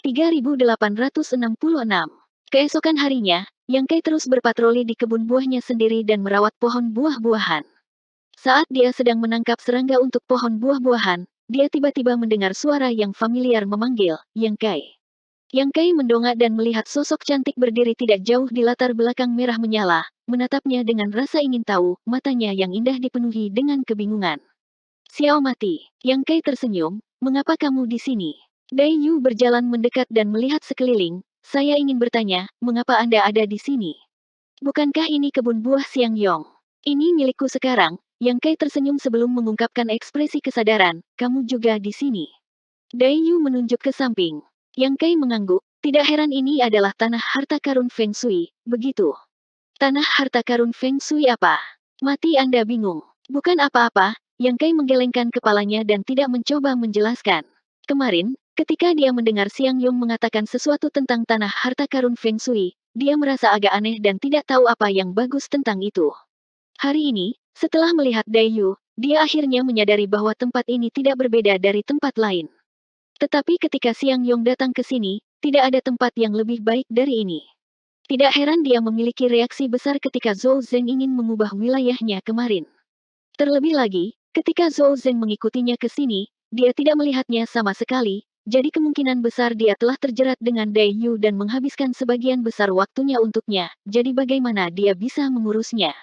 3866. Keesokan harinya, Yang Kai terus berpatroli di kebun buahnya sendiri dan merawat pohon buah-buahan. Saat dia sedang menangkap serangga untuk pohon buah-buahan, dia tiba-tiba mendengar suara yang familiar memanggil, Yang Kai. Yang Kai mendongak dan melihat sosok cantik berdiri tidak jauh di latar belakang merah menyala, menatapnya dengan rasa ingin tahu, matanya yang indah dipenuhi dengan kebingungan. Xiao Mati, Yang Kai tersenyum, mengapa kamu di sini? Dai Yu berjalan mendekat dan melihat sekeliling, saya ingin bertanya, mengapa Anda ada di sini? Bukankah ini kebun buah Xiang Yong? Ini milikku sekarang. Yang Kai tersenyum sebelum mengungkapkan ekspresi kesadaran, kamu juga di sini. Dai Yu menunjuk ke samping. Yang Kai mengangguk, tidak heran ini adalah tanah harta karun Feng Shui, begitu. Tanah harta karun Feng Shui apa? Mati Anda bingung. Bukan apa-apa, Yang Kai menggelengkan kepalanya dan tidak mencoba menjelaskan. Kemarin, ketika dia mendengar Xiang Yong mengatakan sesuatu tentang tanah harta karun Feng Shui, dia merasa agak aneh dan tidak tahu apa yang bagus tentang itu. Hari ini, setelah melihat Dai Yu, dia akhirnya menyadari bahwa tempat ini tidak berbeda dari tempat lain. Tetapi ketika Xiang Yong datang ke sini, tidak ada tempat yang lebih baik dari ini. Tidak heran dia memiliki reaksi besar ketika Zhou Zeng ingin mengubah wilayahnya kemarin. Terlebih lagi, ketika Zhou Zeng mengikutinya ke sini, dia tidak melihatnya sama sekali, jadi kemungkinan besar dia telah terjerat dengan Dai Yu dan menghabiskan sebagian besar waktunya untuknya, jadi bagaimana dia bisa mengurusnya?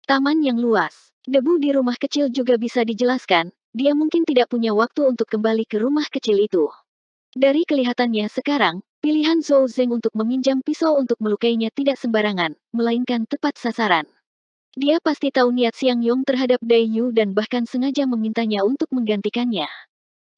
Taman yang luas. Debu di rumah kecil juga bisa dijelaskan, dia mungkin tidak punya waktu untuk kembali ke rumah kecil itu. Dari kelihatannya sekarang, pilihan Zhou Zeng untuk meminjam pisau untuk melukainya tidak sembarangan, melainkan tepat sasaran. Dia pasti tahu niat Xiang Yong terhadap Dai Yu dan bahkan sengaja memintanya untuk menggantikannya.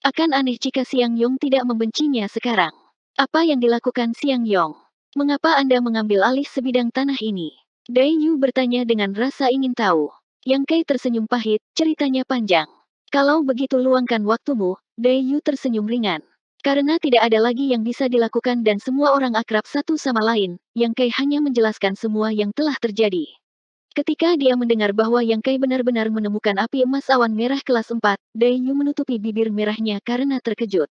Akan aneh jika Xiang Yong tidak membencinya sekarang. Apa yang dilakukan Xiang Yong? Mengapa Anda mengambil alih sebidang tanah ini? Dai Yu bertanya dengan rasa ingin tahu. Yang Kai tersenyum pahit, ceritanya panjang. Kalau begitu luangkan waktumu, Dai Yu tersenyum ringan. Karena tidak ada lagi yang bisa dilakukan dan semua orang akrab satu sama lain, Yang Kai hanya menjelaskan semua yang telah terjadi. Ketika dia mendengar bahwa Yang Kai benar-benar menemukan api emas awan merah kelas 4, Dai Yu menutupi bibir merahnya karena terkejut.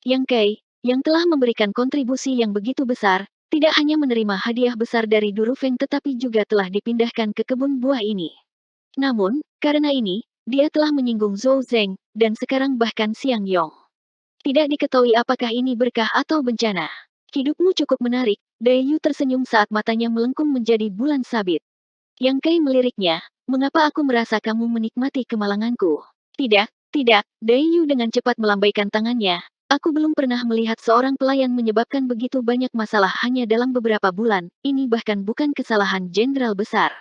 Yang Kai, yang telah memberikan kontribusi yang begitu besar, tidak hanya menerima hadiah besar dari Duru Feng tetapi juga telah dipindahkan ke kebun buah ini. Namun, karena ini, dia telah menyinggung Zhou Zeng, dan sekarang bahkan Xiang Yong. Tidak diketahui apakah ini berkah atau bencana. Hidupmu cukup menarik, Dai Yu tersenyum saat matanya melengkung menjadi bulan sabit. Yang Kai meliriknya, mengapa aku merasa kamu menikmati kemalanganku? Tidak, tidak, Dai Yu dengan cepat melambaikan tangannya. Aku belum pernah melihat seorang pelayan menyebabkan begitu banyak masalah hanya dalam beberapa bulan, ini bahkan bukan kesalahan jenderal besar.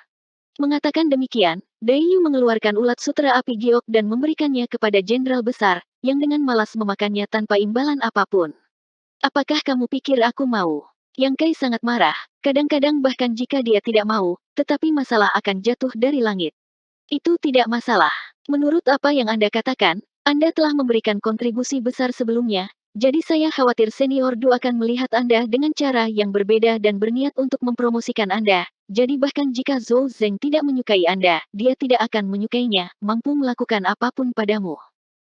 Mengatakan demikian, Dai Yu mengeluarkan ulat sutra api giok dan memberikannya kepada jenderal besar, yang dengan malas memakannya tanpa imbalan apapun. Apakah kamu pikir aku mau? Yang Kai sangat marah, kadang-kadang bahkan jika dia tidak mau, tetapi masalah akan jatuh dari langit. Itu tidak masalah. Menurut apa yang Anda katakan, Anda telah memberikan kontribusi besar sebelumnya, jadi saya khawatir Senior Du akan melihat Anda dengan cara yang berbeda dan berniat untuk mempromosikan Anda. Jadi bahkan jika Zhou Zeng tidak menyukai Anda, dia tidak akan menyukainya, mampu melakukan apapun padamu.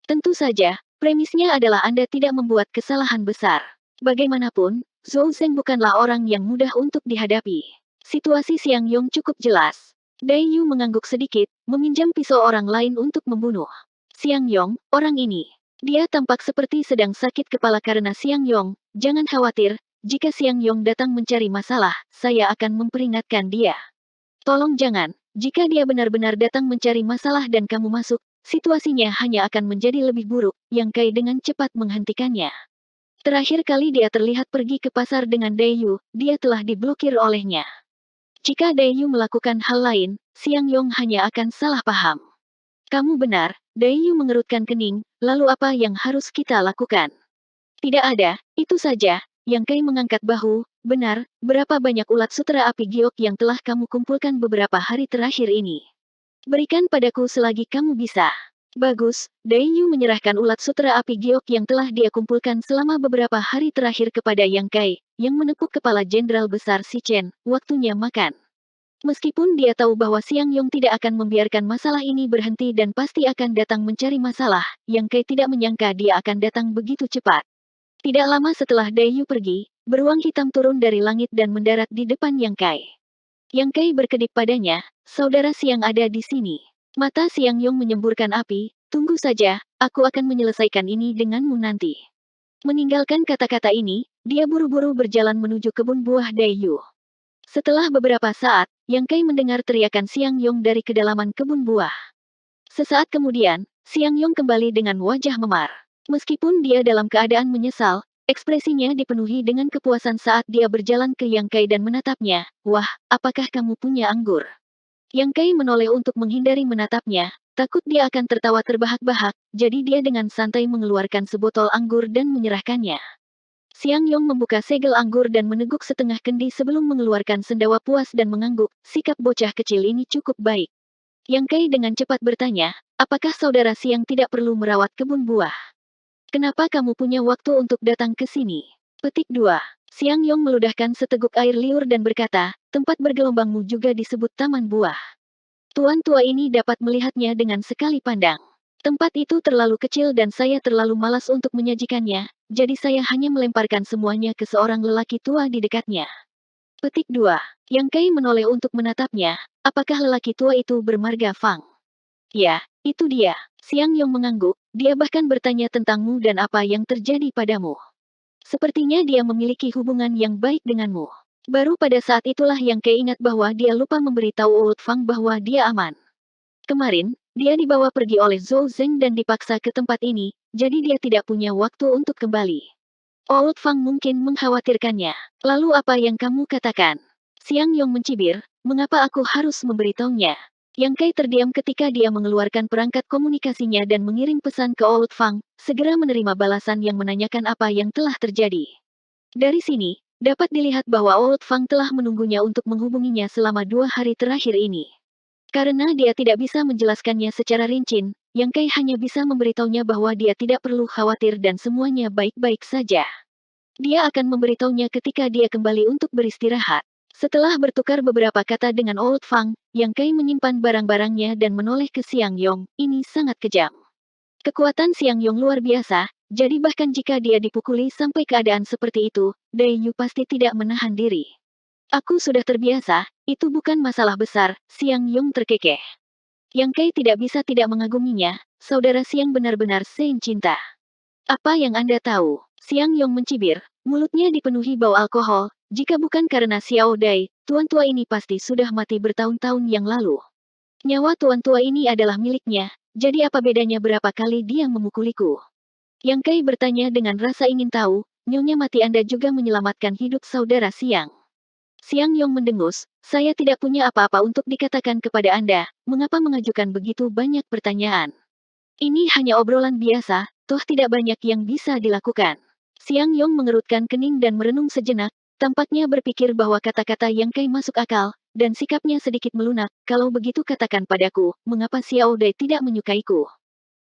Tentu saja, premisnya adalah Anda tidak membuat kesalahan besar. Bagaimanapun, Zhou Zeng bukanlah orang yang mudah untuk dihadapi. Situasi Xiang Yong cukup jelas. Dai Yu mengangguk sedikit, meminjam pisau orang lain untuk membunuh Xiang Yong, orang ini. Dia tampak seperti sedang sakit kepala karena Xiang Yong. Jangan khawatir, jika Xiang Yong datang mencari masalah, saya akan memperingatkan dia. Tolong jangan, jika dia benar-benar datang mencari masalah dan kamu masuk, situasinya hanya akan menjadi lebih buruk, Yang Kai dengan cepat menghentikannya. Terakhir kali dia terlihat pergi ke pasar dengan Dai Yu, dia telah diblokir olehnya. Jika Dai Yu melakukan hal lain, Xiang Yong hanya akan salah paham. Kamu benar, Dai Yu mengerutkan kening, lalu apa yang harus kita lakukan? Tidak ada, itu saja. Yang Kai mengangkat bahu, benar, berapa banyak ulat sutra api giok yang telah kamu kumpulkan beberapa hari terakhir ini? Berikan padaku selagi kamu bisa. Bagus, Dai Yu menyerahkan ulat sutra api giok yang telah dia kumpulkan selama beberapa hari terakhir kepada Yang Kai, yang menepuk kepala Jenderal Besar Si Chen, waktunya makan. Meskipun dia tahu bahwa Xiang Yong tidak akan membiarkan masalah ini berhenti dan pasti akan datang mencari masalah, Yang Kai tidak menyangka dia akan datang begitu cepat. Tidak lama setelah Dai Yu pergi, beruang hitam turun dari langit dan mendarat di depan Yang Kai. Yang Kai berkedip padanya, "Saudara Siang ada di sini." Mata Siang Yong menyemburkan api, "Tunggu saja, aku akan menyelesaikan ini denganmu nanti." Meninggalkan kata-kata ini, dia buru-buru berjalan menuju kebun buah Dai Yu. Setelah beberapa saat, Yang Kai mendengar teriakan Siang Yong dari kedalaman kebun buah. Sesaat kemudian, Siang Yong kembali dengan wajah memar. Meskipun dia dalam keadaan menyesal, ekspresinya dipenuhi dengan kepuasan saat dia berjalan ke Yang Kai dan menatapnya. "Wah, apakah kamu punya anggur?" Yang Kai menoleh untuk menghindari menatapnya, takut dia akan tertawa terbahak-bahak, jadi dia dengan santai mengeluarkan sebotol anggur dan menyerahkannya. Siang Yong membuka segel anggur dan meneguk setengah kendi sebelum mengeluarkan sendawa puas dan mengangguk, sikap bocah kecil ini cukup baik. Yang Kai dengan cepat bertanya, "Apakah saudara Siang tidak perlu merawat kebun buah? Kenapa kamu punya waktu untuk datang ke sini?" Petik 2. Siang Yong meludahkan seteguk air liur dan berkata, "Tempat bergelombangmu juga disebut taman buah. Tuan tua ini dapat melihatnya dengan sekali pandang. Tempat itu terlalu kecil dan saya terlalu malas untuk menyajikannya, jadi saya hanya melemparkan semuanya ke seorang lelaki tua di dekatnya." Petik 2. Yang Kai menoleh untuk menatapnya, "Apakah lelaki tua itu bermarga Fang?" "Ya, itu dia." Siang Yong mengangguk, "Dia bahkan bertanya tentangmu dan apa yang terjadi padamu. Sepertinya dia memiliki hubungan yang baik denganmu." Baru pada saat itulah Yang Kai ingat bahwa dia lupa memberitahu Old Fang bahwa dia aman. Kemarin, dia dibawa pergi oleh Zhou Zeng dan dipaksa ke tempat ini, jadi dia tidak punya waktu untuk kembali. Old Fang mungkin mengkhawatirkannya. "Lalu apa yang kamu katakan?" Siang Yong mencibir, "Mengapa aku harus memberitahunya?" Yang Kai terdiam ketika dia mengeluarkan perangkat komunikasinya dan mengirim pesan ke Old Fang, segera menerima balasan yang menanyakan apa yang telah terjadi. Dari sini, dapat dilihat bahwa Old Fang telah menunggunya untuk menghubunginya selama 2 hari terakhir ini. Karena dia tidak bisa menjelaskannya secara rinci, Yang Kai hanya bisa memberitahunya bahwa dia tidak perlu khawatir dan semuanya baik-baik saja. Dia akan memberitahunya ketika dia kembali untuk beristirahat. Setelah bertukar beberapa kata dengan Old Fang, Yang Kai menyimpan barang-barangnya dan menoleh ke Siang Yong. Ini sangat kejam. Kekuatan Siang Yong luar biasa, jadi bahkan jika dia dipukuli sampai keadaan seperti itu, Dai Yu pasti tidak menahan diri. "Aku sudah terbiasa, itu bukan masalah besar," Siang Yong terkekeh. Yang Kai tidak bisa tidak mengaguminya, saudara Siang benar-benar sein cinta. "Apa yang Anda tahu?" Siang Yong mencibir, mulutnya dipenuhi bau alkohol, "Jika bukan karena Xiao Dai, tuan tua ini pasti sudah mati bertahun-tahun yang lalu. Nyawa tuan tua ini adalah miliknya, jadi apa bedanya berapa kali dia memukuliku?" Yang Kai bertanya dengan rasa ingin tahu, "Nyonya mati Anda juga menyelamatkan hidup saudara Siang." Siang Yong mendengus, "Saya tidak punya apa-apa untuk dikatakan kepada Anda, mengapa mengajukan begitu banyak pertanyaan? Ini hanya obrolan biasa, toh tidak banyak yang bisa dilakukan." Siang Yong mengerutkan kening dan merenung sejenak, tampaknya berpikir bahwa kata-kata Yang Kai masuk akal, dan sikapnya sedikit melunak. "Kalau begitu katakan padaku, mengapa Xiao Dai tidak menyukaiku?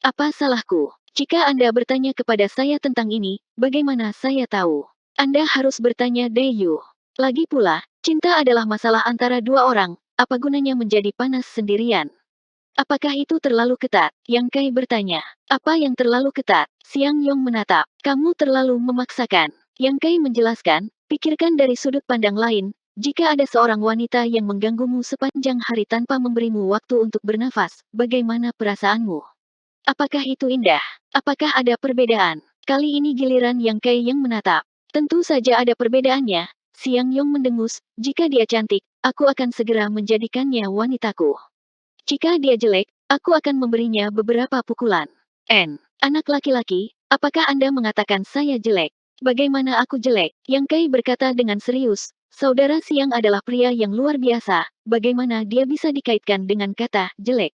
Apa salahku? Jika Anda bertanya kepada saya tentang ini, bagaimana saya tahu? Anda harus bertanya Dai Yu. Lagi pula, cinta adalah masalah antara dua orang, apa gunanya menjadi panas sendirian? Apakah itu terlalu ketat? Yang Kai bertanya. "Apa yang terlalu ketat?" Siang Yong menatap. "Kamu terlalu memaksakan." Yang Kai menjelaskan, "Pikirkan dari sudut pandang lain, jika ada seorang wanita yang mengganggumu sepanjang hari tanpa memberimu waktu untuk bernafas, bagaimana perasaanmu? Apakah itu indah? Apakah ada perbedaan?" Kali ini giliran Yang Kai yang menatap. "Tentu saja ada perbedaannya." Siang Yong mendengus, "Jika dia cantik, aku akan segera menjadikannya wanitaku. Jika dia jelek, aku akan memberinya beberapa pukulan." Anak laki-laki, apakah Anda mengatakan saya jelek? Bagaimana aku jelek?" Yang Kai berkata dengan serius, "Saudara Siang adalah pria yang luar biasa, bagaimana dia bisa dikaitkan dengan kata jelek?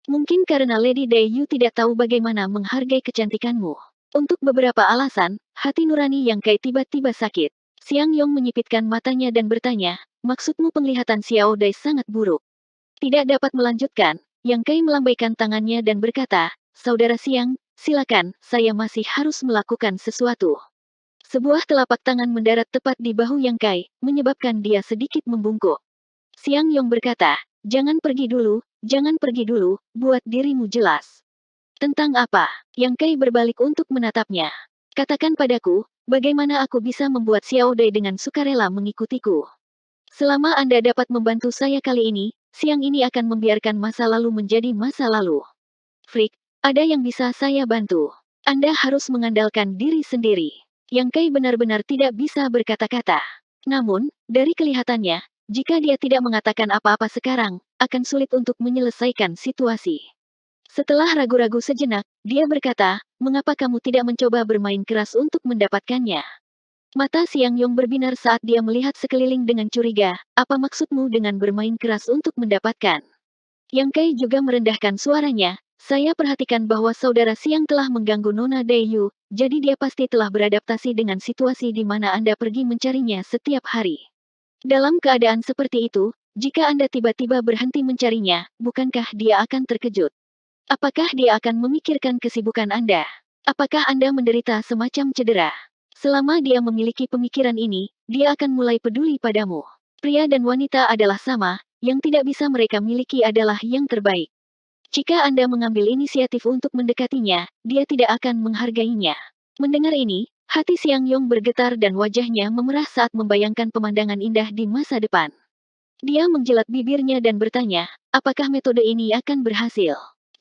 Mungkin karena Lady Dai Yu tidak tahu bagaimana menghargai kecantikanmu." Untuk beberapa alasan, hati nurani Yang Kai tiba-tiba sakit. Siang Yong menyipitkan matanya dan bertanya, "Maksudmu penglihatan Xiao Dai sangat buruk?" Tidak dapat melanjutkan, Yang Kai melambaikan tangannya dan berkata, "Saudara Siang, silakan, saya masih harus melakukan sesuatu." Sebuah telapak tangan mendarat tepat di bahu Yang Kai, menyebabkan dia sedikit membungkuk. Siang Yong berkata, jangan pergi dulu, buat dirimu jelas." "Tentang apa?" Yang Kai berbalik untuk menatapnya. Katakan padaku, bagaimana aku bisa membuat Xiao Dai dengan sukarela mengikutiku? Selama Anda dapat membantu saya kali ini, siang ini akan membiarkan masa lalu menjadi masa lalu. Freak, ada yang bisa saya bantu. Anda harus mengandalkan diri sendiri. Yang Kai benar-benar tidak bisa berkata-kata. Namun, dari kelihatannya, jika dia tidak mengatakan apa-apa sekarang, akan sulit untuk menyelesaikan situasi. Setelah ragu-ragu sejenak, dia berkata, mengapa kamu tidak mencoba bermain keras untuk mendapatkannya? Mata Siang Yong berbinar saat dia melihat sekeliling dengan curiga, apa maksudmu dengan bermain keras untuk mendapatkan? Yang Kai juga merendahkan suaranya, saya perhatikan bahwa saudara Siang telah mengganggu Nona Dayu, jadi dia pasti telah beradaptasi dengan situasi di mana Anda pergi mencarinya setiap hari. Dalam keadaan seperti itu, jika Anda tiba-tiba berhenti mencarinya, bukankah dia akan terkejut? Apakah dia akan memikirkan kesibukan Anda? Apakah Anda menderita semacam cedera? Selama dia memiliki pemikiran ini, dia akan mulai peduli padamu. Pria dan wanita adalah sama, yang tidak bisa mereka miliki adalah yang terbaik. Jika Anda mengambil inisiatif untuk mendekatinya, dia tidak akan menghargainya. Mendengar ini, hati Siang Yong bergetar dan wajahnya memerah saat membayangkan pemandangan indah di masa depan. Dia menjilat bibirnya dan bertanya, apakah metode ini akan berhasil?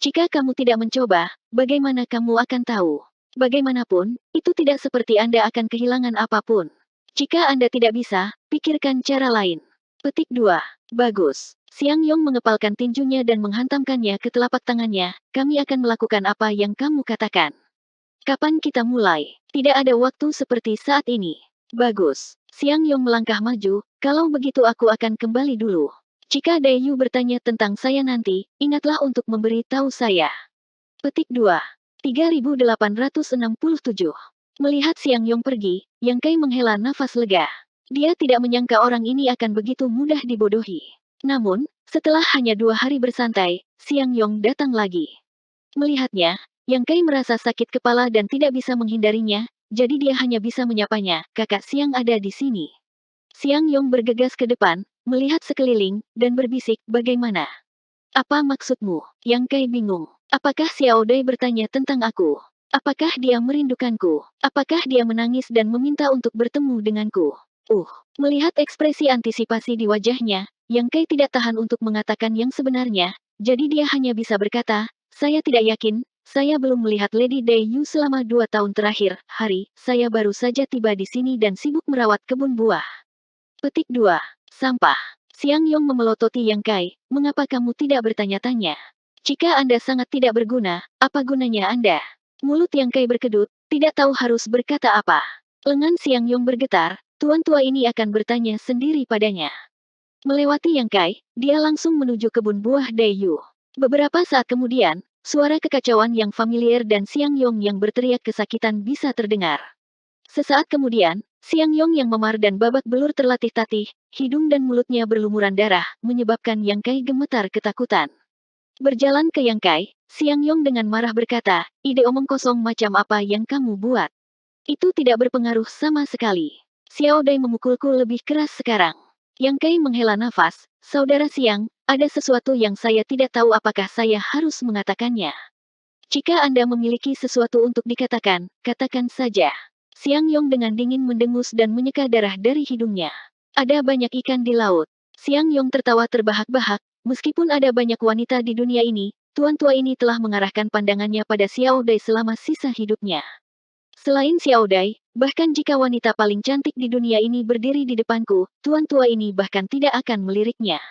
Jika kamu tidak mencoba, bagaimana kamu akan tahu? Bagaimanapun, itu tidak seperti Anda akan kehilangan apapun. Jika Anda tidak bisa, pikirkan cara lain. Petik 2. Bagus. Siang Yong mengepalkan tinjunya dan menghantamkannya ke telapak tangannya, kami akan melakukan apa yang kamu katakan. Kapan kita mulai? Tidak ada waktu seperti saat ini. Bagus. Siang Yong melangkah maju, kalau begitu aku akan kembali dulu. Jika Dayu bertanya tentang saya nanti, ingatlah untuk memberi tahu saya. Petik 2. 3867. Melihat Siang Yong pergi, Yang Kai menghela nafas lega. Dia tidak menyangka orang ini akan begitu mudah dibodohi. Namun, setelah hanya 2 hari bersantai, Siang Yong datang lagi. Melihatnya, Yang Kai merasa sakit kepala dan tidak bisa menghindarinya, jadi dia hanya bisa menyapanya, kakak Siang ada di sini. Siang Yong bergegas ke depan, melihat sekeliling, dan berbisik, bagaimana? Apa maksudmu? Yang Kai bingung. Apakah Xiao Dai bertanya tentang aku? Apakah dia merindukanku? Apakah dia menangis dan meminta untuk bertemu denganku? Melihat ekspresi antisipasi di wajahnya, Yang Kai tidak tahan untuk mengatakan yang sebenarnya, jadi dia hanya bisa berkata, saya tidak yakin, saya belum melihat Lady Dayu selama 2 tahun terakhir, saya baru saja tiba di sini dan sibuk merawat kebun buah. Petik 2. Sampah. Siang Yong memelototi Yang Kai, mengapa kamu tidak bertanya-tanya? Jika Anda sangat tidak berguna, apa gunanya Anda? Mulut Yang Kai berkedut, tidak tahu harus berkata apa. Lengan Siang Yong bergetar, tuan tua ini akan bertanya sendiri padanya. Melewati Yang Kai, dia langsung menuju kebun buah Dayu. Beberapa saat kemudian, suara kekacauan yang familiar dan Siang Yong yang berteriak kesakitan bisa terdengar. Sesaat kemudian, Siang Yong yang memar dan babak belur terlatih-tatih, hidung dan mulutnya berlumuran darah, menyebabkan Yang Kai gemetar ketakutan. Berjalan ke Yang Kai, Siang Yong dengan marah berkata, ide omong kosong macam apa yang kamu buat? Itu tidak berpengaruh sama sekali. Xiao Dai memukulku lebih keras sekarang. Yang Kai menghela nafas, saudara Siang, ada sesuatu yang saya tidak tahu apakah saya harus mengatakannya. Jika Anda memiliki sesuatu untuk dikatakan, katakan saja. Siang Yong dengan dingin mendengus dan menyeka darah dari hidungnya. Ada banyak ikan di laut. Siang Yong tertawa terbahak-bahak, meskipun ada banyak wanita di dunia ini, tuan tua ini telah mengarahkan pandangannya pada Xiao Dai selama sisa hidupnya. Selain Xiao Dai, bahkan jika wanita paling cantik di dunia ini berdiri di depanku, tuan tua ini bahkan tidak akan meliriknya.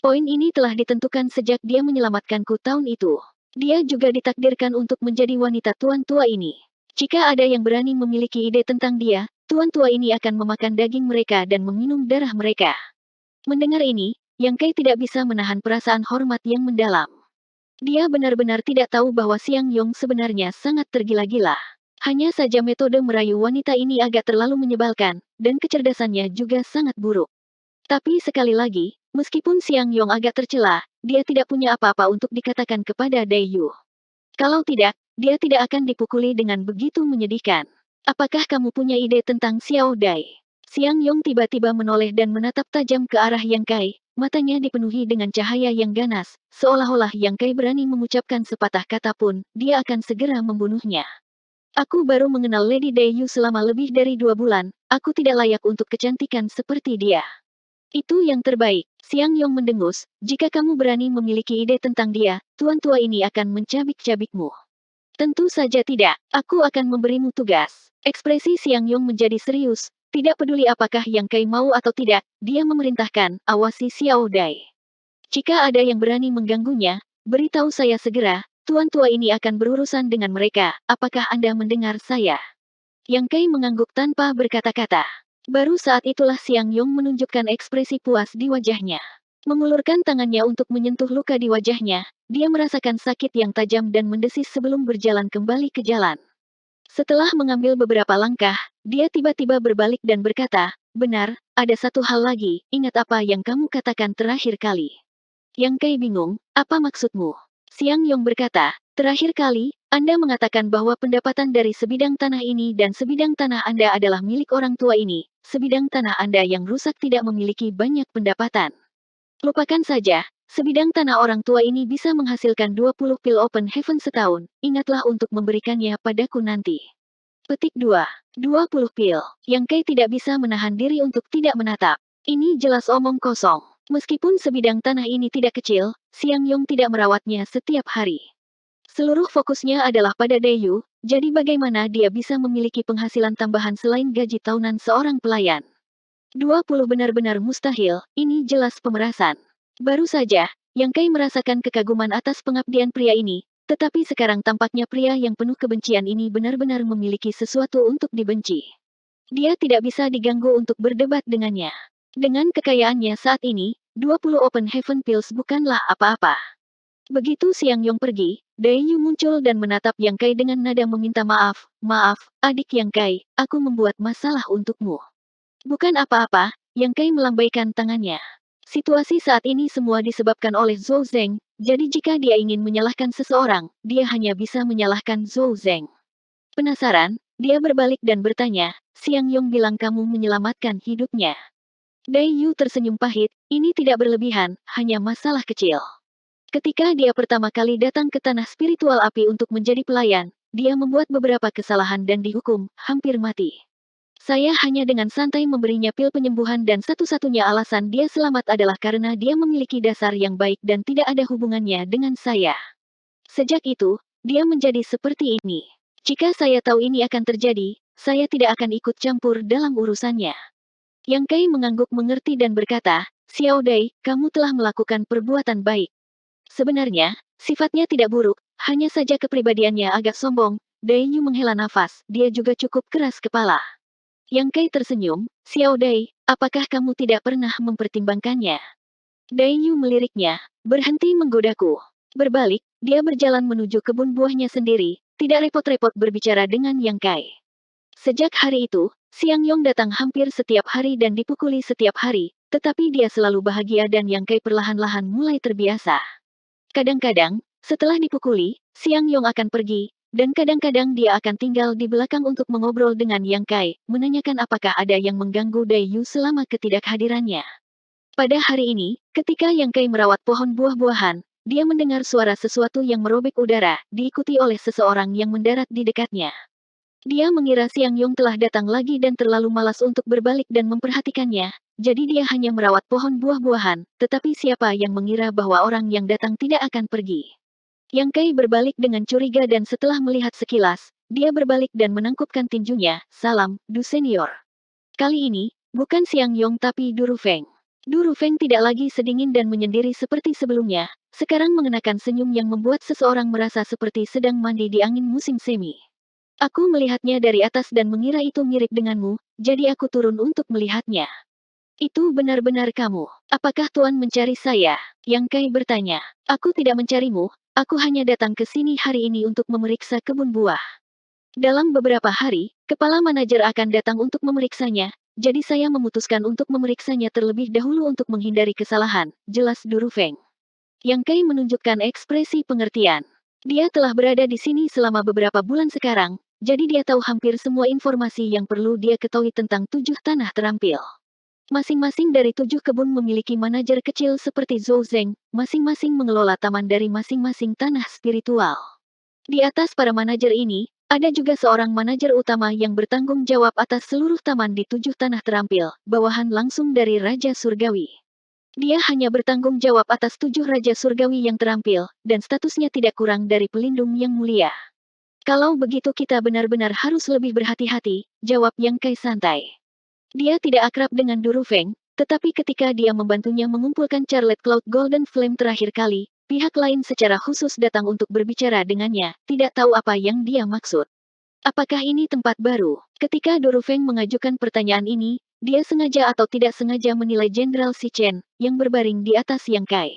Poin ini telah ditentukan sejak dia menyelamatkanku tahun itu. Dia juga ditakdirkan untuk menjadi wanita tuan tua ini. Jika ada yang berani memiliki ide tentang dia, tuan tua ini akan memakan daging mereka dan meminum darah mereka. Mendengar ini, Yang Kai tidak bisa menahan perasaan hormat yang mendalam. Dia benar-benar tidak tahu bahwa Siang Yong sebenarnya sangat tergila-gila. Hanya saja metode merayu wanita ini agak terlalu menyebalkan, dan kecerdasannya juga sangat buruk. Tapi sekali lagi, meskipun Siang Yong agak tercela, dia tidak punya apa-apa untuk dikatakan kepada Dayu. Kalau tidak, dia tidak akan dipukuli dengan begitu menyedihkan. Apakah kamu punya ide tentang Xiao Dai? Siang Yong tiba-tiba menoleh dan menatap tajam ke arah Yang Kai, matanya dipenuhi dengan cahaya yang ganas, seolah-olah Yang Kai berani mengucapkan sepatah kata pun, dia akan segera membunuhnya. Aku baru mengenal Lady Dayu selama lebih dari 2 bulan, aku tidak layak untuk kecantikan seperti dia. Itu yang terbaik. Siang Yong mendengus, jika kamu berani memiliki ide tentang dia, tuan tua ini akan mencabik-cabikmu. Tentu saja tidak, aku akan memberimu tugas. Ekspresi Siang Yong menjadi serius, tidak peduli apakah Yang Kai mau atau tidak, dia memerintahkan, awasi Xiao Dai. Jika ada yang berani mengganggunya, beritahu saya segera, tuan tua ini akan berurusan dengan mereka, apakah Anda mendengar saya? Yang Kai mengangguk tanpa berkata-kata. Baru saat itulah Siang Yong menunjukkan ekspresi puas di wajahnya. Mengulurkan tangannya untuk menyentuh luka di wajahnya, dia merasakan sakit yang tajam dan mendesis sebelum berjalan kembali ke jalan. Setelah mengambil beberapa langkah, dia tiba-tiba berbalik dan berkata, benar, ada satu hal lagi, ingat apa yang kamu katakan terakhir kali. Yang Kai bingung, apa maksudmu? Siang Yong berkata, terakhir kali, Anda mengatakan bahwa pendapatan dari sebidang tanah ini dan sebidang tanah Anda adalah milik orang tua ini, sebidang tanah Anda yang rusak tidak memiliki banyak pendapatan. Lupakan saja, sebidang tanah orang tua ini bisa menghasilkan 20 pil Open Heaven setahun, ingatlah untuk memberikannya padaku nanti. Petik 2. 20 pil. Yang Kai tidak bisa menahan diri untuk tidak menatap. Ini jelas omong kosong. Meskipun sebidang tanah ini tidak kecil, Siang Yong tidak merawatnya setiap hari. Seluruh fokusnya adalah pada Dayu, jadi bagaimana dia bisa memiliki penghasilan tambahan selain gaji tahunan seorang pelayan? 20 benar-benar mustahil, ini jelas pemerasan. Baru saja, Yang Kai merasakan kekaguman atas pengabdian pria ini, tetapi sekarang tampaknya pria yang penuh kebencian ini benar-benar memiliki sesuatu untuk dibenci. Dia tidak bisa diganggu untuk berdebat dengannya. Dengan kekayaannya saat ini, 20 Open Heaven Pills bukanlah apa-apa. Begitu Siang Yong pergi, Dayu muncul dan menatap Yang Kai dengan nada meminta maaf, maaf, adik Yang Kai, aku membuat masalah untukmu. Bukan apa-apa, Yang Kai melambaikan tangannya. Situasi saat ini semua disebabkan oleh Zhou Zeng, jadi jika dia ingin menyalahkan seseorang, dia hanya bisa menyalahkan Zhou Zeng. Penasaran, dia berbalik dan bertanya, Siang Yong bilang kamu menyelamatkan hidupnya. Dayu tersenyum pahit, ini tidak berlebihan, hanya masalah kecil. Ketika dia pertama kali datang ke tanah spiritual api untuk menjadi pelayan, dia membuat beberapa kesalahan dan dihukum, hampir mati. Saya hanya dengan santai memberinya pil penyembuhan dan satu-satunya alasan dia selamat adalah karena dia memiliki dasar yang baik dan tidak ada hubungannya dengan saya. Sejak itu, dia menjadi seperti ini. Jika saya tahu ini akan terjadi, saya tidak akan ikut campur dalam urusannya. Yang Kai mengangguk mengerti dan berkata, Xiao Dai, kamu telah melakukan perbuatan baik. Sebenarnya, sifatnya tidak buruk, hanya saja kepribadiannya agak sombong. Dayu menghela nafas, dia juga cukup keras kepala. Yang Kai tersenyum, Xiao Dai, apakah kamu tidak pernah mempertimbangkannya? Dayu meliriknya, berhenti menggodaku. Berbalik, dia berjalan menuju kebun buahnya sendiri, tidak repot-repot berbicara dengan Yang Kai. Sejak hari itu, Siang Yong datang hampir setiap hari dan dipukuli setiap hari, tetapi dia selalu bahagia dan Yang Kai perlahan-lahan mulai terbiasa. Kadang-kadang, setelah dipukuli, Siang Yong akan pergi, dan kadang-kadang dia akan tinggal di belakang untuk mengobrol dengan Yang Kai, menanyakan apakah ada yang mengganggu Dayu selama ketidakhadirannya. Pada hari ini, ketika Yang Kai merawat pohon buah-buahan, dia mendengar suara sesuatu yang merobek udara, diikuti oleh seseorang yang mendarat di dekatnya. Dia mengira Siang Yong telah datang lagi dan terlalu malas untuk berbalik dan memperhatikannya, jadi dia hanya merawat pohon buah-buahan, tetapi siapa yang mengira bahwa orang yang datang tidak akan pergi. Yang Kai berbalik dengan curiga dan setelah melihat sekilas, dia berbalik dan menangkupkan tinjunya, salam, Du Senior. Kali ini, bukan Siang Yong tapi Du Rufeng. Du Rufeng tidak lagi sedingin dan menyendiri seperti sebelumnya, sekarang mengenakan senyum yang membuat seseorang merasa seperti sedang mandi di angin musim semi. Aku melihatnya dari atas dan mengira itu mirip denganmu, jadi aku turun untuk melihatnya. Itu benar-benar kamu. Apakah Tuan mencari saya? Yang Kai bertanya. Aku tidak mencarimu, aku hanya datang ke sini hari ini untuk memeriksa kebun buah. Dalam beberapa hari, kepala manajer akan datang untuk memeriksanya, jadi saya memutuskan untuk memeriksanya terlebih dahulu untuk menghindari kesalahan, jelas Durufeng. Yang Kai menunjukkan ekspresi pengertian. Dia telah berada di sini selama beberapa bulan sekarang, jadi dia tahu hampir semua informasi yang perlu dia ketahui tentang 7 tanah terampil. Masing-masing dari 7 kebun memiliki manajer kecil seperti Zhou Zeng, masing-masing mengelola taman dari masing-masing tanah spiritual. Di atas para manajer ini, Ada juga seorang manajer utama yang bertanggung jawab atas seluruh taman di 7 tanah terampil, bawahan langsung dari Raja Surgawi. Dia hanya bertanggung jawab atas 7 Raja Surgawi yang terampil, dan statusnya tidak kurang dari pelindung yang mulia. Kalau begitu kita benar-benar harus lebih berhati-hati, jawab Yang Kai santai. Dia tidak akrab dengan Durufeng, tetapi ketika dia membantunya mengumpulkan Charlotte Cloud Golden Flame terakhir kali, pihak lain secara khusus datang untuk berbicara dengannya, tidak tahu apa yang dia maksud. Apakah ini tempat baru? Ketika Durufeng mengajukan pertanyaan ini, dia sengaja atau tidak sengaja menilai Jenderal Si Chen, yang berbaring di atas Yang Kai.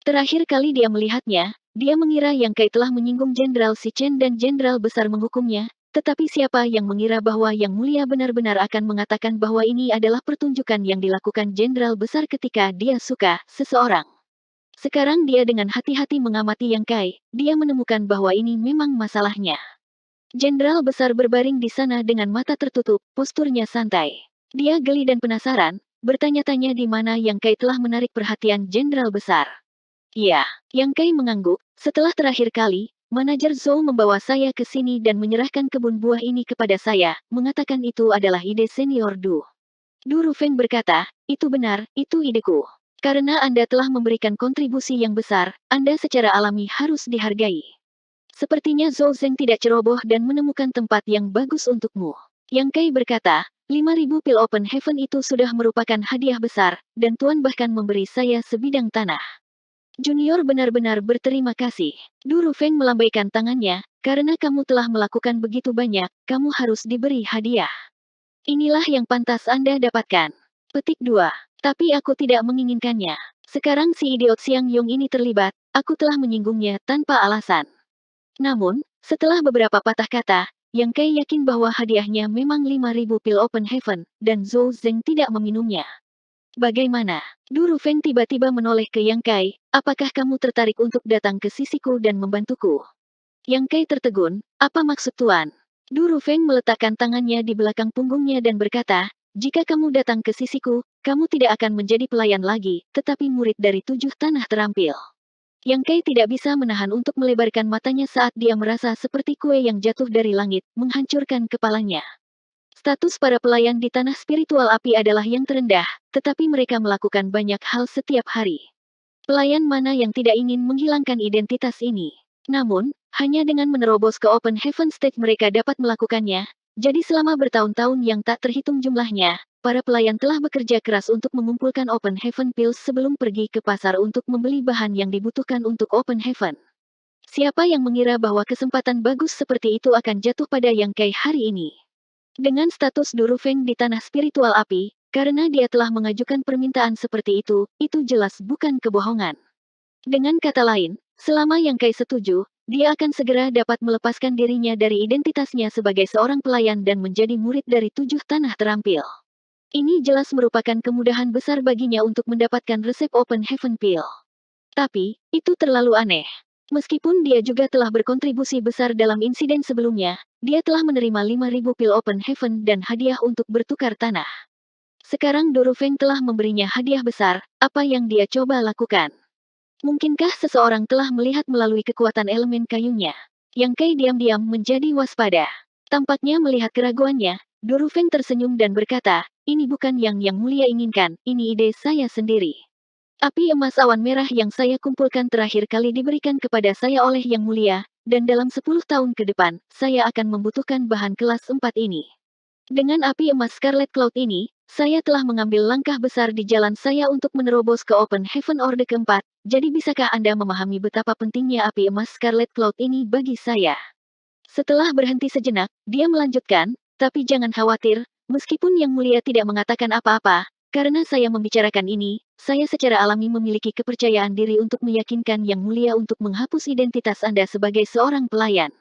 Terakhir kali dia melihatnya, dia mengira Yang Kai telah menyinggung Jenderal Si Chen dan Jenderal Besar menghukumnya, tetapi siapa yang mengira bahwa Yang Mulia benar-benar akan mengatakan bahwa ini adalah pertunjukan yang dilakukan Jenderal Besar ketika dia suka seseorang. Sekarang dia dengan hati-hati mengamati Yang Kai, dia menemukan bahwa ini memang masalahnya. Jenderal Besar berbaring di sana dengan mata tertutup, posturnya santai. Dia geli dan penasaran, bertanya-tanya di mana Yang Kai telah menarik perhatian Jenderal Besar. Iya, Yang Kai mengangguk, setelah terakhir kali, manajer Zhou membawa saya ke sini dan menyerahkan kebun buah ini kepada saya, mengatakan itu adalah ide senior Du. Du Rufeng berkata, itu benar, itu ideku. Karena Anda telah memberikan kontribusi yang besar, Anda secara alami harus dihargai. Sepertinya Zhou Zeng tidak ceroboh dan menemukan tempat yang bagus untukmu. Yang Kai berkata, 5.000 pil Open Heaven itu sudah merupakan hadiah besar, dan Tuan bahkan memberi saya sebidang tanah. Junior benar-benar berterima kasih. Du Rufeng melambaikan tangannya, karena kamu telah melakukan begitu banyak, kamu harus diberi hadiah. Inilah yang pantas Anda dapatkan. Petik 2. Tapi aku tidak menginginkannya. Sekarang si idiot Xiang Yong ini terlibat, aku telah menyinggungnya tanpa alasan. Namun, setelah beberapa patah kata, Yang Kai yakin bahwa hadiahnya memang 5.000 pil Open Heaven, dan Zhou Zeng tidak meminumnya. Bagaimana? Du Rufeng tiba-tiba menoleh ke Yang Kai, apakah kamu tertarik untuk datang ke sisiku dan membantuku? Yang Kai tertegun, apa maksud Tuan? Du Rufeng meletakkan tangannya di belakang punggungnya dan berkata, jika kamu datang ke sisiku, kamu tidak akan menjadi pelayan lagi, tetapi murid dari 7 tanah terampil. Yang Kai tidak bisa menahan untuk melebarkan matanya saat dia merasa seperti kue yang jatuh dari langit, menghancurkan kepalanya. Status para pelayan di tanah spiritual api adalah yang terendah, tetapi mereka melakukan banyak hal setiap hari. Pelayan mana yang tidak ingin menghilangkan identitas ini? Namun, hanya dengan menerobos ke Open Heaven Stage mereka dapat melakukannya, jadi selama bertahun-tahun yang tak terhitung jumlahnya, para pelayan telah bekerja keras untuk mengumpulkan Open Heaven Pills sebelum pergi ke pasar untuk membeli bahan yang dibutuhkan untuk Open Heaven. Siapa yang mengira bahwa kesempatan bagus seperti itu akan jatuh pada Yang Kai hari ini? Dengan status Du Rufeng di tanah spiritual api, karena dia telah mengajukan permintaan seperti itu jelas bukan kebohongan. Dengan kata lain, selama Yang Kai setuju, dia akan segera dapat melepaskan dirinya dari identitasnya sebagai seorang pelayan dan menjadi murid dari 7 tanah terampil. Ini jelas merupakan kemudahan besar baginya untuk mendapatkan resep Open Heaven Pill. Tapi, itu terlalu aneh. Meskipun dia juga telah berkontribusi besar dalam insiden sebelumnya, dia telah menerima 5.000 pil Open Heaven dan hadiah untuk bertukar tanah. Sekarang Durufeng telah memberinya hadiah besar, apa yang dia coba lakukan? Mungkinkah seseorang telah melihat melalui kekuatan elemen kayunya? Yang Kai diam-diam menjadi waspada. Tampaknya melihat keraguannya, Durufeng tersenyum dan berkata, ini bukan yang mulia inginkan, ini ide saya sendiri. Api emas awan merah yang saya kumpulkan terakhir kali diberikan kepada saya oleh Yang Mulia, dan dalam 10 tahun ke depan, saya akan membutuhkan bahan kelas 4 ini. Dengan api emas Scarlet Cloud ini, saya telah mengambil langkah besar di jalan saya untuk menerobos ke Open Heaven Orde keempat, jadi bisakah Anda memahami betapa pentingnya api emas Scarlet Cloud ini bagi saya? Setelah berhenti sejenak, dia melanjutkan, tapi jangan khawatir, meskipun Yang Mulia tidak mengatakan apa-apa, karena saya membicarakan ini, saya secara alami memiliki kepercayaan diri untuk meyakinkan Yang Mulia untuk menghapus identitas Anda sebagai seorang pelayan.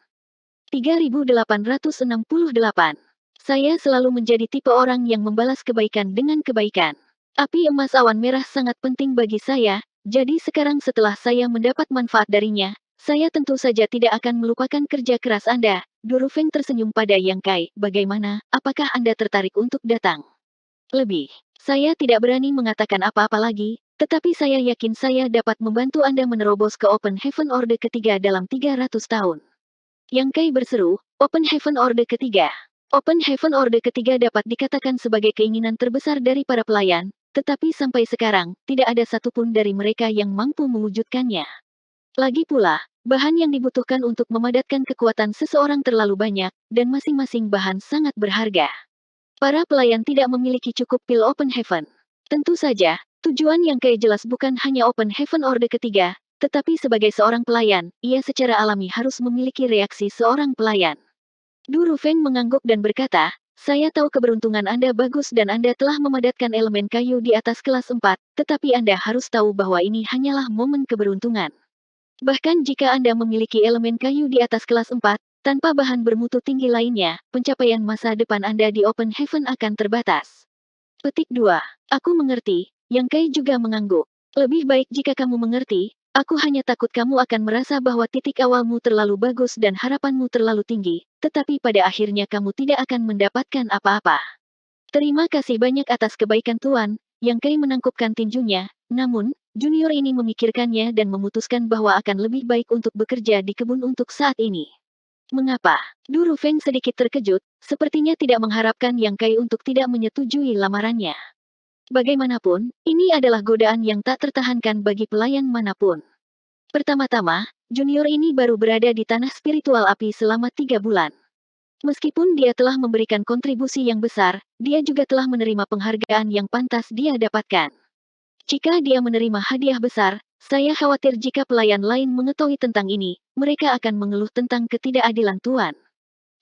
3868. Saya selalu menjadi tipe orang yang membalas kebaikan dengan kebaikan. Api emas awan merah sangat penting bagi saya, jadi sekarang setelah saya mendapat manfaat darinya, saya tentu saja tidak akan melupakan kerja keras Anda. Durufeng tersenyum pada Yang Kai, bagaimana, apakah Anda tertarik untuk datang? Lebih, saya tidak berani mengatakan apa-apa lagi, tetapi saya yakin saya dapat membantu Anda menerobos ke Open Heaven Orde ketiga dalam 300 tahun. Yang Kai berseru, Open Heaven Orde ketiga. Open Heaven Orde ketiga dapat dikatakan sebagai keinginan terbesar dari para pelayan, tetapi sampai sekarang, tidak ada satupun dari mereka yang mampu mewujudkannya. Lagi pula, bahan yang dibutuhkan untuk memadatkan kekuatan seseorang terlalu banyak, dan masing-masing bahan sangat berharga. Para pelayan tidak memiliki cukup pil Open Heaven. Tentu saja, tujuan yang Kai jelas bukan hanya Open Heaven Orde ketiga, tetapi sebagai seorang pelayan, ia secara alami harus memiliki reaksi seorang pelayan. Du Rufeng mengangguk dan berkata, saya tahu keberuntungan Anda bagus dan Anda telah memadatkan elemen kayu di atas kelas 4, tetapi Anda harus tahu bahwa ini hanyalah momen keberuntungan. Bahkan jika Anda memiliki elemen kayu di atas kelas 4, tanpa bahan bermutu tinggi lainnya, pencapaian masa depan Anda di Open Heaven akan terbatas. Petik 2. Aku mengerti, Yang Kai juga mengangguk. Lebih baik jika kamu mengerti, aku hanya takut kamu akan merasa bahwa titik awalmu terlalu bagus dan harapanmu terlalu tinggi, tetapi pada akhirnya kamu tidak akan mendapatkan apa-apa. Terima kasih banyak atas kebaikan Tuan, Yang Kai menangkupkan tinjunya, namun, junior ini memikirkannya dan memutuskan bahwa akan lebih baik untuk bekerja di kebun untuk saat ini. Mengapa? Du Rufeng sedikit terkejut, sepertinya tidak mengharapkan Yang Kai untuk tidak menyetujui lamarannya. Bagaimanapun, ini adalah godaan yang tak tertahankan bagi pelayan manapun. Pertama-tama, junior ini baru berada di tanah spiritual api selama 3 bulan. Meskipun dia telah memberikan kontribusi yang besar, dia juga telah menerima penghargaan yang pantas dia dapatkan. Jika dia menerima hadiah besar, saya khawatir jika pelayan lain mengetahui tentang ini, mereka akan mengeluh tentang ketidakadilan Tuan.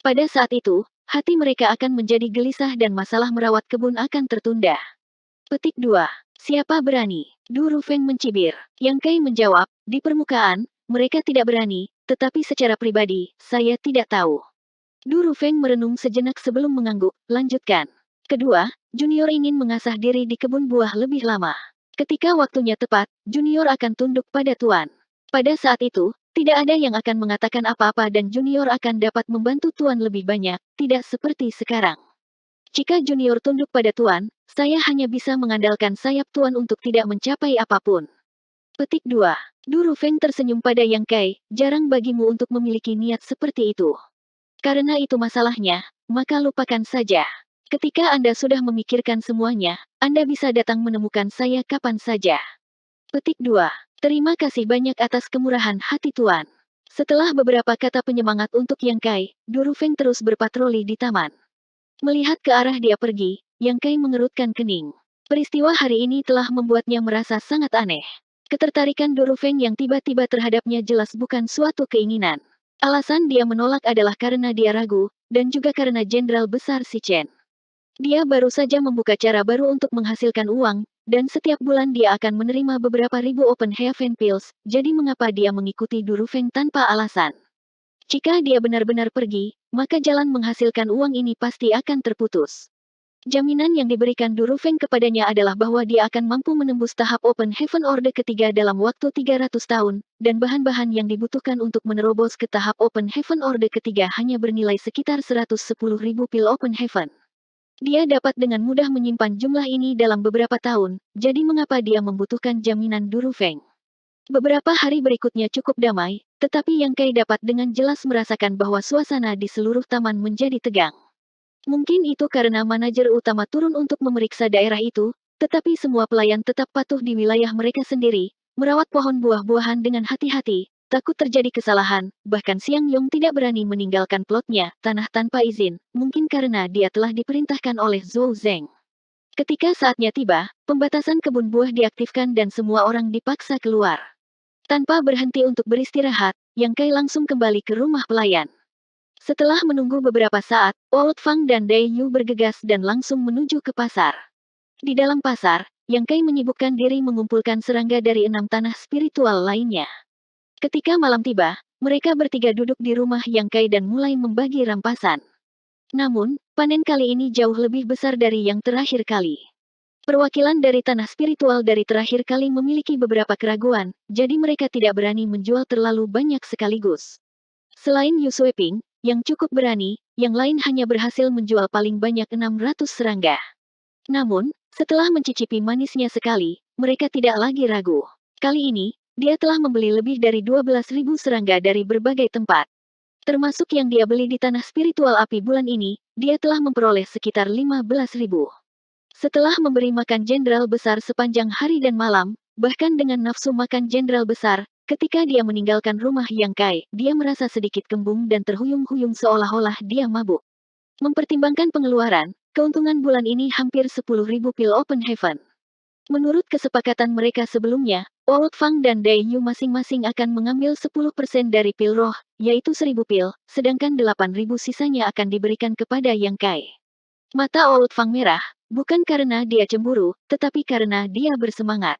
Pada saat itu, hati mereka akan menjadi gelisah dan masalah merawat kebun akan tertunda. Petik 2. Siapa berani? Du Rufeng mencibir. Yang Kai menjawab, di permukaan, mereka tidak berani, tetapi secara pribadi, saya tidak tahu. Du Rufeng merenung sejenak sebelum mengangguk, lanjutkan. Kedua, junior ingin mengasah diri di kebun buah lebih lama. Ketika waktunya tepat, junior akan tunduk pada Tuan. Pada saat itu, tidak ada yang akan mengatakan apa-apa dan junior akan dapat membantu Tuan lebih banyak, tidak seperti sekarang. Jika junior tunduk pada Tuan, saya hanya bisa mengandalkan sayap Tuan untuk tidak mencapai apapun. Petik 2. Du Rufeng tersenyum pada Yang Kai, jarang bagimu untuk memiliki niat seperti itu. Karena itu masalahnya, maka lupakan saja. Ketika Anda sudah memikirkan semuanya, Anda bisa datang menemukan saya kapan saja. Petik 2. Terima kasih banyak atas kemurahan hati Tuan. Setelah beberapa kata penyemangat untuk Yang Kai, Du Rufeng terus berpatroli di taman. Melihat ke arah dia pergi, Yang Kai mengerutkan kening. Peristiwa hari ini telah membuatnya merasa sangat aneh. Ketertarikan Du Rufeng yang tiba-tiba terhadapnya jelas bukan suatu keinginan. Alasan dia menolak adalah karena dia ragu, dan juga karena Jenderal Besar Si Chen. Dia baru saja membuka cara baru untuk menghasilkan uang, dan setiap bulan dia akan menerima beberapa ribu Open Heaven Pills, jadi mengapa dia mengikuti Du Rufeng tanpa alasan? Jika dia benar-benar pergi, maka jalan menghasilkan uang ini pasti akan terputus. Jaminan yang diberikan Du Rufeng kepadanya adalah bahwa dia akan mampu menembus tahap Open Heaven Orde ketiga dalam waktu 300 tahun, dan bahan-bahan yang dibutuhkan untuk menerobos ke tahap Open Heaven Orde ketiga hanya bernilai sekitar 110.000 pil Open Heaven. Dia dapat dengan mudah menyimpan jumlah ini dalam beberapa tahun, jadi mengapa dia membutuhkan jaminan Du Rufeng? Beberapa hari berikutnya cukup damai, tetapi Yang Kai dapat dengan jelas merasakan bahwa suasana di seluruh taman menjadi tegang. Mungkin itu karena manajer utama turun untuk memeriksa daerah itu, tetapi semua pelayan tetap patuh di wilayah mereka sendiri, merawat pohon buah-buahan dengan hati-hati, takut terjadi kesalahan, bahkan Xiang Yong tidak berani meninggalkan plotnya, tanah tanpa izin, mungkin karena dia telah diperintahkan oleh Zhou Zeng. Ketika saatnya tiba, pembatasan kebun buah diaktifkan dan semua orang dipaksa keluar. Tanpa berhenti untuk beristirahat, Yang Kai langsung kembali ke rumah pelayan. Setelah menunggu beberapa saat, Old Fang dan Dai Yu bergegas dan langsung menuju ke pasar. Di dalam pasar, Yang Kai menyibukkan diri mengumpulkan serangga dari 6 tanah spiritual lainnya. Ketika malam tiba, mereka bertiga duduk di rumah Yang Kai dan mulai membagi rampasan. Namun, panen kali ini jauh lebih besar dari yang terakhir kali. Perwakilan dari tanah spiritual dari terakhir kali memiliki beberapa keraguan, jadi mereka tidak berani menjual terlalu banyak sekaligus. Selain Yu Sueping, yang cukup berani, yang lain hanya berhasil menjual paling banyak 600 serangga. Namun, setelah mencicipi manisnya sekali, mereka tidak lagi ragu. Kali ini, dia telah membeli lebih dari 12.000 serangga dari berbagai tempat. Termasuk yang dia beli di tanah spiritual api bulan ini, dia telah memperoleh sekitar 15.000. Setelah memberi makan jenderal besar sepanjang hari dan malam, bahkan dengan nafsu makan jenderal besar, ketika dia meninggalkan rumah Yang Kai, dia merasa sedikit kembung dan terhuyung-huyung seolah-olah dia mabuk. Mempertimbangkan pengeluaran, keuntungan bulan ini hampir 10.000 pil Open Heaven. Menurut kesepakatan mereka sebelumnya, Old Fang dan Dai Yu masing-masing akan mengambil 10% dari pil roh, yaitu 1.000 pil, sedangkan 8.000 sisanya akan diberikan kepada Yang Kai. Mata Old Fang merah, bukan karena dia cemburu, tetapi karena dia bersemangat.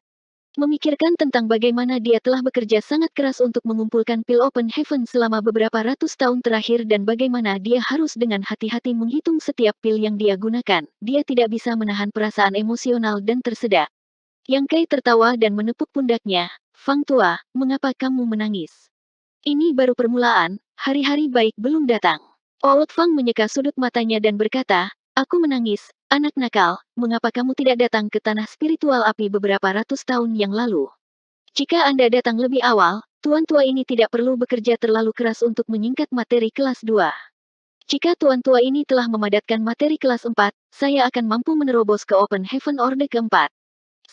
Memikirkan tentang bagaimana dia telah bekerja sangat keras untuk mengumpulkan pil Open Heaven selama beberapa ratus tahun terakhir dan bagaimana dia harus dengan hati-hati menghitung setiap pil yang dia gunakan, dia tidak bisa menahan perasaan emosional dan tersedak. Yang Kai tertawa dan menepuk pundaknya, "Fang tua, mengapa kamu menangis? Ini baru permulaan, hari-hari baik belum datang." Old Fang menyeka sudut matanya dan berkata, "Aku menangis, anak nakal, mengapa kamu tidak datang ke tanah spiritual api beberapa ratus tahun yang lalu? Jika Anda datang lebih awal, tuan tua ini tidak perlu bekerja terlalu keras untuk menyingkat materi kelas 2. Jika tuan tua ini telah memadatkan materi kelas 4, saya akan mampu menerobos ke Open Heaven Orde keempat.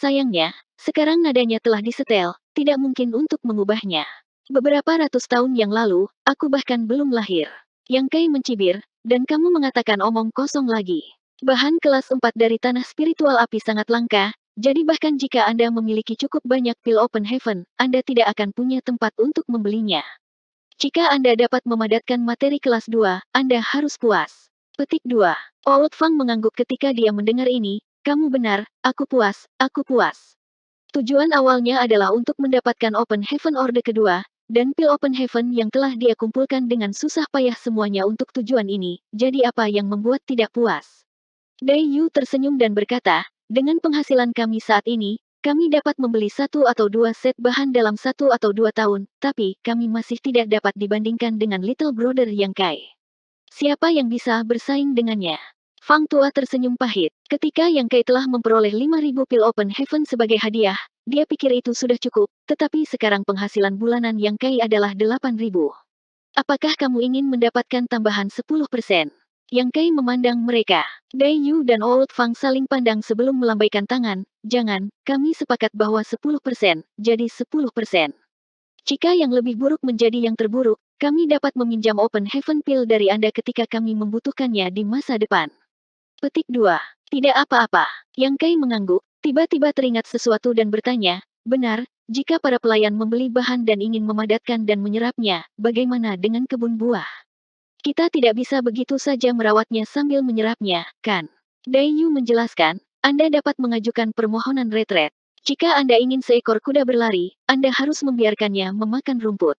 Sayangnya, sekarang nadanya telah disetel, tidak mungkin untuk mengubahnya. Beberapa ratus tahun yang lalu, aku bahkan belum lahir." Yang Kai mencibir, "Dan kamu mengatakan omong kosong lagi. Bahan kelas 4 dari tanah spiritual api sangat langka, jadi bahkan jika Anda memiliki cukup banyak pil Open Heaven, Anda tidak akan punya tempat untuk membelinya. Jika Anda dapat memadatkan materi kelas 2, Anda harus puas." Petik 2. Old Fang mengangguk ketika dia mendengar ini, "Kamu benar, aku puas, aku puas." Tujuan awalnya adalah untuk mendapatkan Open Heaven Orde kedua, dan pil Open Heaven yang telah dia kumpulkan dengan susah payah semuanya untuk tujuan ini, jadi apa yang membuat tidak puas? Dai Yu tersenyum dan berkata, "Dengan penghasilan kami saat ini, kami dapat membeli 1 atau 2 set bahan dalam 1 atau 2 tahun, tapi kami masih tidak dapat dibandingkan dengan Little Brother Yang Kai. Siapa yang bisa bersaing dengannya?" Fang tua tersenyum pahit. Ketika Yang Kai telah memperoleh 5.000 pil Open Heaven sebagai hadiah, dia pikir itu sudah cukup, tetapi sekarang penghasilan bulanan Yang Kai adalah 8.000. "Apakah kamu ingin mendapatkan tambahan 10%? Yang Kai memandang mereka. Dai Yu dan Old Fang saling pandang sebelum melambaikan tangan. "Jangan, kami sepakat bahwa 10%, jadi 10%. Jika yang lebih buruk menjadi yang terburuk, kami dapat meminjam Open Heaven Pill dari Anda ketika kami membutuhkannya di masa depan." Petik 2. Tidak apa-apa. Yang Kai mengangguk, tiba-tiba teringat sesuatu dan bertanya, "Benar, jika para pelayan membeli bahan dan ingin memadatkan dan menyerapnya, bagaimana dengan kebun buah? Kita tidak bisa begitu saja merawatnya sambil menyerapnya, kan?" Dai Yu menjelaskan, "Anda dapat mengajukan permohonan retret. Jika Anda ingin seekor kuda berlari, Anda harus membiarkannya memakan rumput.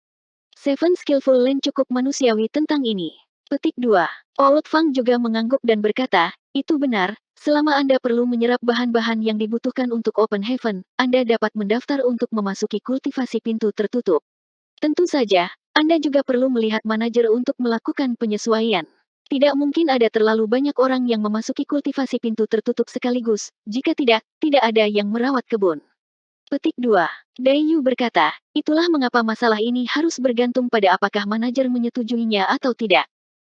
Seven Skillful Land cukup manusiawi tentang ini." Petik 2. Old Fang juga mengangguk dan berkata, "Itu benar, selama Anda perlu menyerap bahan-bahan yang dibutuhkan untuk Open Heaven, Anda dapat mendaftar untuk memasuki kultivasi pintu tertutup. Tentu saja, Anda juga perlu melihat manajer untuk melakukan penyesuaian. Tidak mungkin ada terlalu banyak orang yang memasuki kultivasi pintu tertutup sekaligus, jika tidak, tidak ada yang merawat kebun." Petik 2. Dai Yu berkata, "Itulah mengapa masalah ini harus bergantung pada apakah manajer menyetujuinya atau tidak.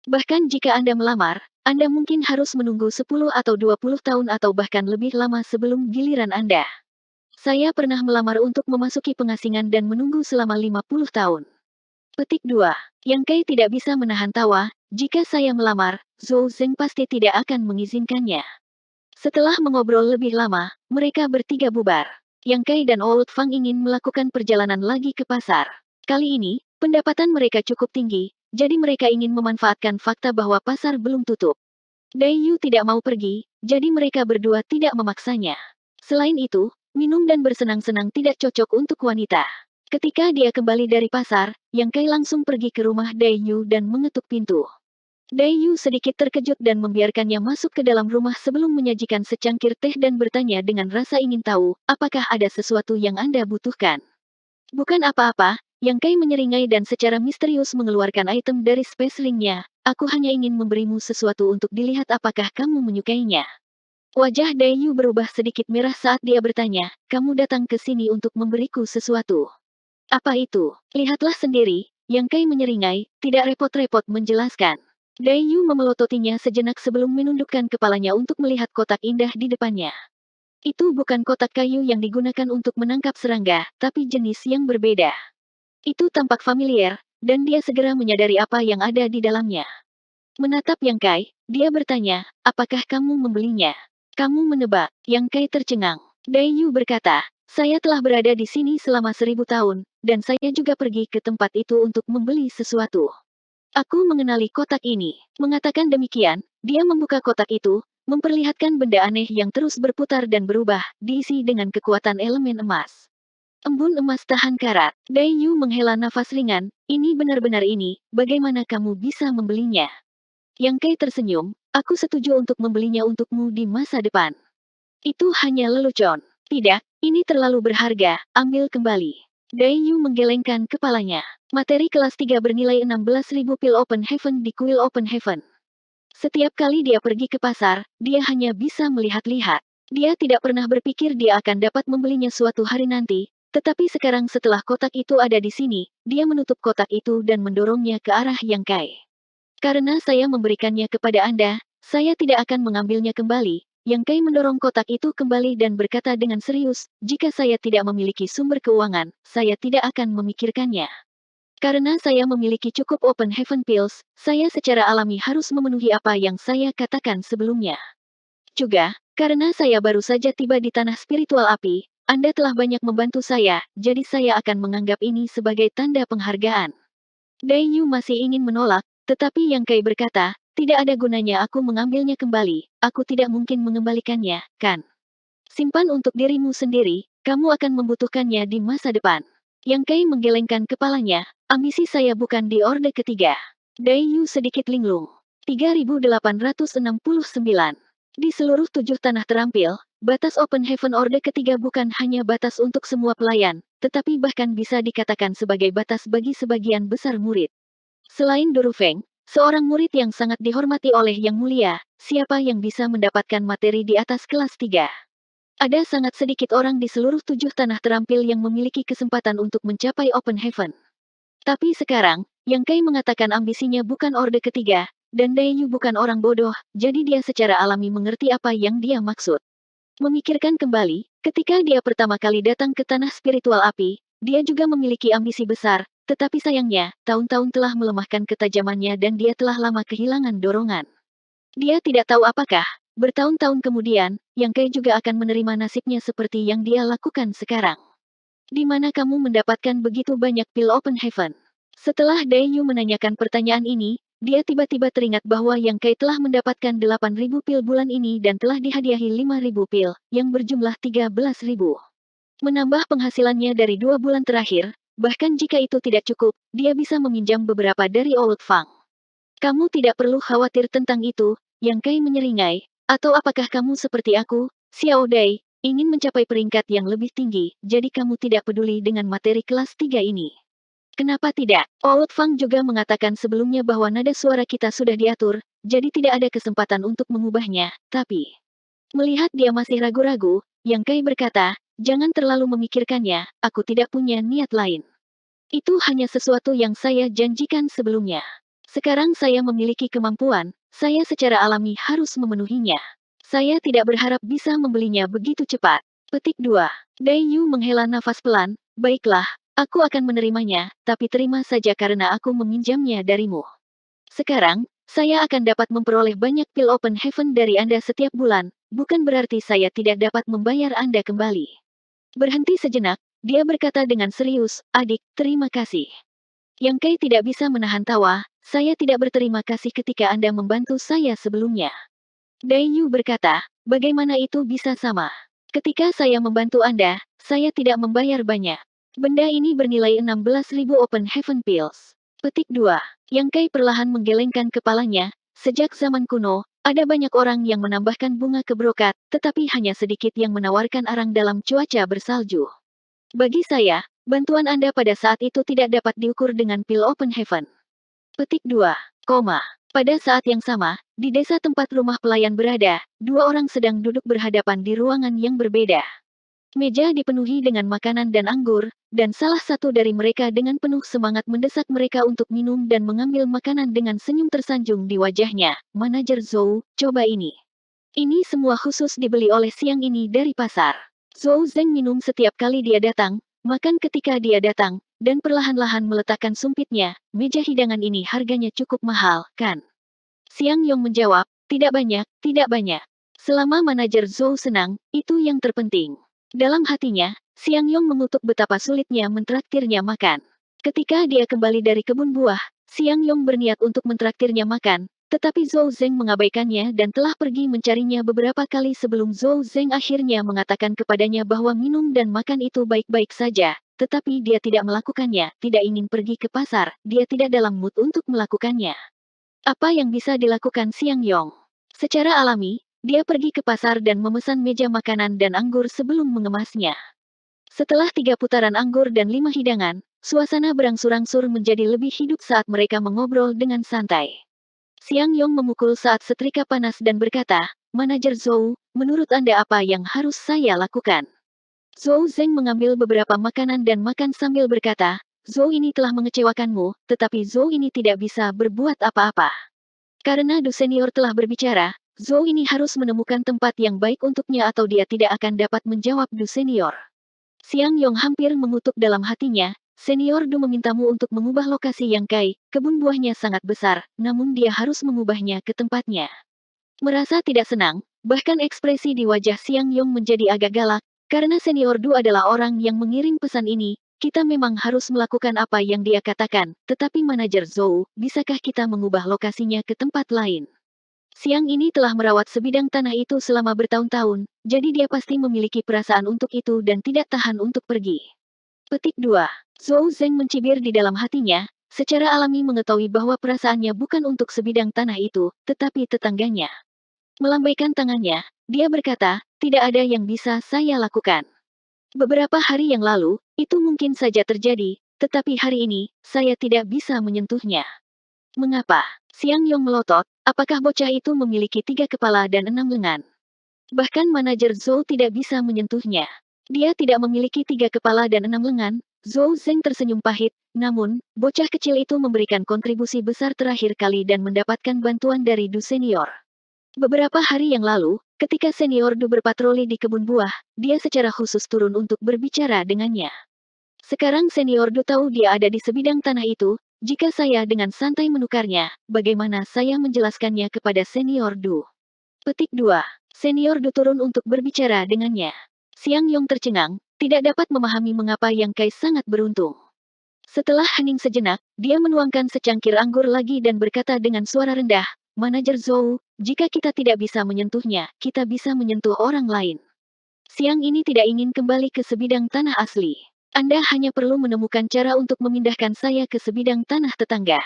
Bahkan jika Anda melamar, Anda mungkin harus menunggu 10 atau 20 tahun atau bahkan lebih lama sebelum giliran Anda. Saya pernah melamar untuk memasuki pengasingan dan menunggu selama 50 tahun." Petik 2. Yang Kai tidak bisa menahan tawa, "Jika saya melamar, Zhou Zeng pasti tidak akan mengizinkannya." Setelah mengobrol lebih lama, mereka bertiga bubar. Yang Kai dan Old Fang ingin melakukan perjalanan lagi ke pasar. Kali ini, pendapatan mereka cukup tinggi, jadi mereka ingin memanfaatkan fakta bahwa pasar belum tutup. Dai Yu tidak mau pergi, jadi mereka berdua tidak memaksanya. Selain itu, minum dan bersenang-senang tidak cocok untuk wanita. Ketika dia kembali dari pasar, Yang Kai langsung pergi ke rumah Dai Yu dan mengetuk pintu. Dai Yu sedikit terkejut dan membiarkannya masuk ke dalam rumah sebelum menyajikan secangkir teh dan bertanya dengan rasa ingin tahu, "Apakah ada sesuatu yang Anda butuhkan?" "Bukan apa-apa," Yang Kai menyeringai dan secara misterius mengeluarkan item dari space ring-nya. "Aku hanya ingin memberimu sesuatu untuk dilihat apakah kamu menyukainya." Wajah Dai Yu berubah sedikit merah saat dia bertanya, "Kamu datang ke sini untuk memberiku sesuatu? Apa itu?" "Lihatlah sendiri." Yang Kai menyeringai, tidak repot-repot menjelaskan. Dai Yu memelototinya sejenak sebelum menundukkan kepalanya untuk melihat kotak indah di depannya. Itu bukan kotak kayu yang digunakan untuk menangkap serangga, tapi jenis yang berbeda. Itu tampak familiar, dan dia segera menyadari apa yang ada di dalamnya. Menatap Yang Kai, dia bertanya, apakah kamu membelinya? Kamu menebak, Yang Kai tercengang. Dai Yu berkata, saya telah berada di sini selama 1000 tahun, dan saya juga pergi ke tempat itu untuk membeli sesuatu. Aku mengenali kotak ini. Mengatakan demikian, dia membuka kotak itu, memperlihatkan benda aneh yang terus berputar dan berubah, diisi dengan kekuatan elemen emas. Embun emas tahan karat. Dai Yu menghela nafas ringan, ini benar-benar ini, bagaimana kamu bisa membelinya? Yang Kai tersenyum, aku setuju untuk membelinya untukmu di masa depan. Itu hanya lelucon. Tidak, ini terlalu berharga, ambil kembali. Dai Yu menggelengkan kepalanya. Materi kelas 3 bernilai 16.000 pil Open Heaven di kuil Open Heaven. Setiap kali dia pergi ke pasar, dia hanya bisa melihat-lihat. Dia tidak pernah berpikir dia akan dapat membelinya suatu hari nanti, tetapi sekarang setelah kotak itu ada di sini, dia menutup kotak itu dan mendorongnya ke arah Yang Kai. Karena saya memberikannya kepada Anda, saya tidak akan mengambilnya kembali. Yang Kai mendorong kotak itu kembali dan berkata dengan serius, jika saya tidak memiliki sumber keuangan, saya tidak akan memikirkannya. Karena saya memiliki cukup Open Heaven Pills, saya secara alami harus memenuhi apa yang saya katakan sebelumnya. Juga, karena saya baru saja tiba di tanah spiritual api, Anda telah banyak membantu saya, jadi saya akan menganggap ini sebagai tanda penghargaan. Dai Yu masih ingin menolak, tetapi Yang Kai berkata, tidak ada gunanya aku mengambilnya kembali, aku tidak mungkin mengembalikannya, kan? Simpan untuk dirimu sendiri, kamu akan membutuhkannya di masa depan. Yang Kai menggelengkan kepalanya, ambisi saya bukan di orde ketiga. Dai Yu sedikit linglung. 3869. Di seluruh 7 tanah terampil, batas Open Heaven Orde ketiga bukan hanya batas untuk semua pelayan, tetapi bahkan bisa dikatakan sebagai batas bagi sebagian besar murid. Selain Durufeng, seorang murid yang sangat dihormati oleh Yang Mulia, siapa yang bisa mendapatkan materi di atas kelas 3? Ada sangat sedikit orang di seluruh 7 tanah terampil yang memiliki kesempatan untuk mencapai Open Heaven. Tapi sekarang, Yang Kai mengatakan ambisinya bukan orde ketiga, dan Dai Yu bukan orang bodoh, jadi dia secara alami mengerti apa yang dia maksud. Memikirkan kembali, ketika dia pertama kali datang ke tanah spiritual api, dia juga memiliki ambisi besar, tetapi sayangnya, tahun-tahun telah melemahkan ketajamannya dan dia telah lama kehilangan dorongan. Dia tidak tahu apakah, bertahun-tahun kemudian, Yang Kai juga akan menerima nasibnya seperti yang dia lakukan sekarang. Di mana kamu mendapatkan begitu banyak pil Open Heaven? Setelah Dai Yu menanyakan pertanyaan ini, dia tiba-tiba teringat bahwa Yang Kai telah mendapatkan 8.000 pil bulan ini dan telah dihadiahi 5.000 pil, yang berjumlah 13.000. Menambah penghasilannya dari 2 bulan terakhir, bahkan jika itu tidak cukup, dia bisa meminjam beberapa dari Old Fang. Kamu tidak perlu khawatir tentang itu, Yang Kai menyeringai, atau apakah kamu seperti aku, Xiao Dai, ingin mencapai peringkat yang lebih tinggi, jadi kamu tidak peduli dengan materi kelas 3 ini. Kenapa tidak? Old Fang juga mengatakan sebelumnya bahwa nada suara kita sudah diatur, jadi tidak ada kesempatan untuk mengubahnya, tapi... Melihat dia masih ragu-ragu, Yang Kai berkata, jangan terlalu memikirkannya, aku tidak punya niat lain. Itu hanya sesuatu yang saya janjikan sebelumnya. Sekarang saya memiliki kemampuan, saya secara alami harus memenuhinya. Saya tidak berharap bisa membelinya begitu cepat. Petik 2. Dai Yu menghela nafas pelan, baiklah, aku akan menerimanya, tapi terima saja karena aku meminjamnya darimu. Sekarang, saya akan dapat memperoleh banyak pil Open Heaven dari Anda setiap bulan, bukan berarti saya tidak dapat membayar Anda kembali. Berhenti sejenak, dia berkata dengan serius, adik, terima kasih. Yang Kai tidak bisa menahan tawa, saya tidak berterima kasih ketika Anda membantu saya sebelumnya. Dai Yu berkata, bagaimana itu bisa sama? Ketika saya membantu Anda, saya tidak membayar banyak. Benda ini bernilai 16.000 Open Heaven Pills. Petik 2. Yang Kai perlahan menggelengkan kepalanya, sejak zaman kuno, ada banyak orang yang menambahkan bunga ke brokat, tetapi hanya sedikit yang menawarkan arang dalam cuaca bersalju. Bagi saya, bantuan Anda pada saat itu tidak dapat diukur dengan pil Open Heaven. Petik 2. Pada saat yang sama, di desa tempat rumah pelayan berada, 2 orang sedang duduk berhadapan di ruangan yang berbeda. Meja dipenuhi dengan makanan dan anggur, dan salah satu dari mereka dengan penuh semangat mendesak mereka untuk minum dan mengambil makanan dengan senyum tersanjung di wajahnya. Manajer Zhou, coba ini. Ini semua khusus dibeli oleh siang ini dari pasar. Zhou Zeng minum setiap kali dia datang, makan ketika dia datang, dan perlahan-lahan meletakkan sumpitnya. Meja hidangan ini harganya cukup mahal, kan? Siang Yong menjawab, tidak banyak, tidak banyak. Selama manajer Zhou senang, itu yang terpenting. Dalam hatinya, Siang Yong mengutuk betapa sulitnya mentraktirnya makan. Ketika dia kembali dari kebun buah, Siang Yong berniat untuk mentraktirnya makan, tetapi Zhou Zeng mengabaikannya dan telah pergi mencarinya beberapa kali sebelum Zhou Zeng akhirnya mengatakan kepadanya bahwa minum dan makan itu baik-baik saja, tetapi dia tidak melakukannya, tidak ingin pergi ke pasar, dia tidak dalam mood untuk melakukannya. Apa yang bisa dilakukan Siang Yong? Secara alami, dia pergi ke pasar dan memesan meja makanan dan anggur sebelum mengemasnya. Setelah 3 putaran anggur dan 5 hidangan, suasana berangsur-angsur menjadi lebih hidup saat mereka mengobrol dengan santai. Siang Yong memukul saat setrika panas dan berkata, Manajer Zhou, menurut Anda apa yang harus saya lakukan? Zhou Zeng mengambil beberapa makanan dan makan sambil berkata, Zhou ini telah mengecewakanmu, tetapi Zhou ini tidak bisa berbuat apa-apa. Karena Du Senior telah berbicara, Zhou ini harus menemukan tempat yang baik untuknya atau dia tidak akan dapat menjawab Du Senior. Siang Yong hampir mengutuk dalam hatinya, Senior Du memintamu untuk mengubah lokasi yang kebun buahnya sangat besar, namun dia harus mengubahnya ke tempatnya. Merasa tidak senang, bahkan ekspresi di wajah Siang Yong menjadi agak galak, karena Senior Du adalah orang yang mengirim pesan ini, kita memang harus melakukan apa yang dia katakan, tetapi manajer Zhou, bisakah kita mengubah lokasinya ke tempat lain? Siang ini telah merawat sebidang tanah itu selama bertahun-tahun, jadi dia pasti memiliki perasaan untuk itu dan tidak tahan untuk pergi. Petik 2. Zhou Zeng mencibir di dalam hatinya, secara alami mengetahui bahwa perasaannya bukan untuk sebidang tanah itu, tetapi tetangganya. Melambaikan tangannya, dia berkata, tidak ada yang bisa saya lakukan. Beberapa hari yang lalu, itu mungkin saja terjadi, tetapi hari ini, saya tidak bisa menyentuhnya. Mengapa? Siang Yong melotot, apakah bocah itu memiliki 3 kepala dan 6 lengan? Bahkan manajer Zhou tidak bisa menyentuhnya. Dia tidak memiliki 3 kepala dan 6 lengan, Zhou Zeng tersenyum pahit, namun, bocah kecil itu memberikan kontribusi besar terakhir kali dan mendapatkan bantuan dari Du Senior. Beberapa hari yang lalu, ketika Senior Du berpatroli di kebun buah, dia secara khusus turun untuk berbicara dengannya. Sekarang Senior Du tahu dia ada di sebidang tanah itu, jika saya dengan santai menukarnya, bagaimana saya menjelaskannya kepada Senior Du? Petik 2. Senior Du turun untuk berbicara dengannya. Siang Yong tercengang, tidak dapat memahami mengapa Yang Kai sangat beruntung. Setelah hening sejenak, dia menuangkan secangkir anggur lagi dan berkata dengan suara rendah, Manajer Zhou, jika kita tidak bisa menyentuhnya, kita bisa menyentuh orang lain. Siang ini tidak ingin kembali ke sebidang tanah asli. Anda hanya perlu menemukan cara untuk memindahkan saya ke sebidang tanah tetangga.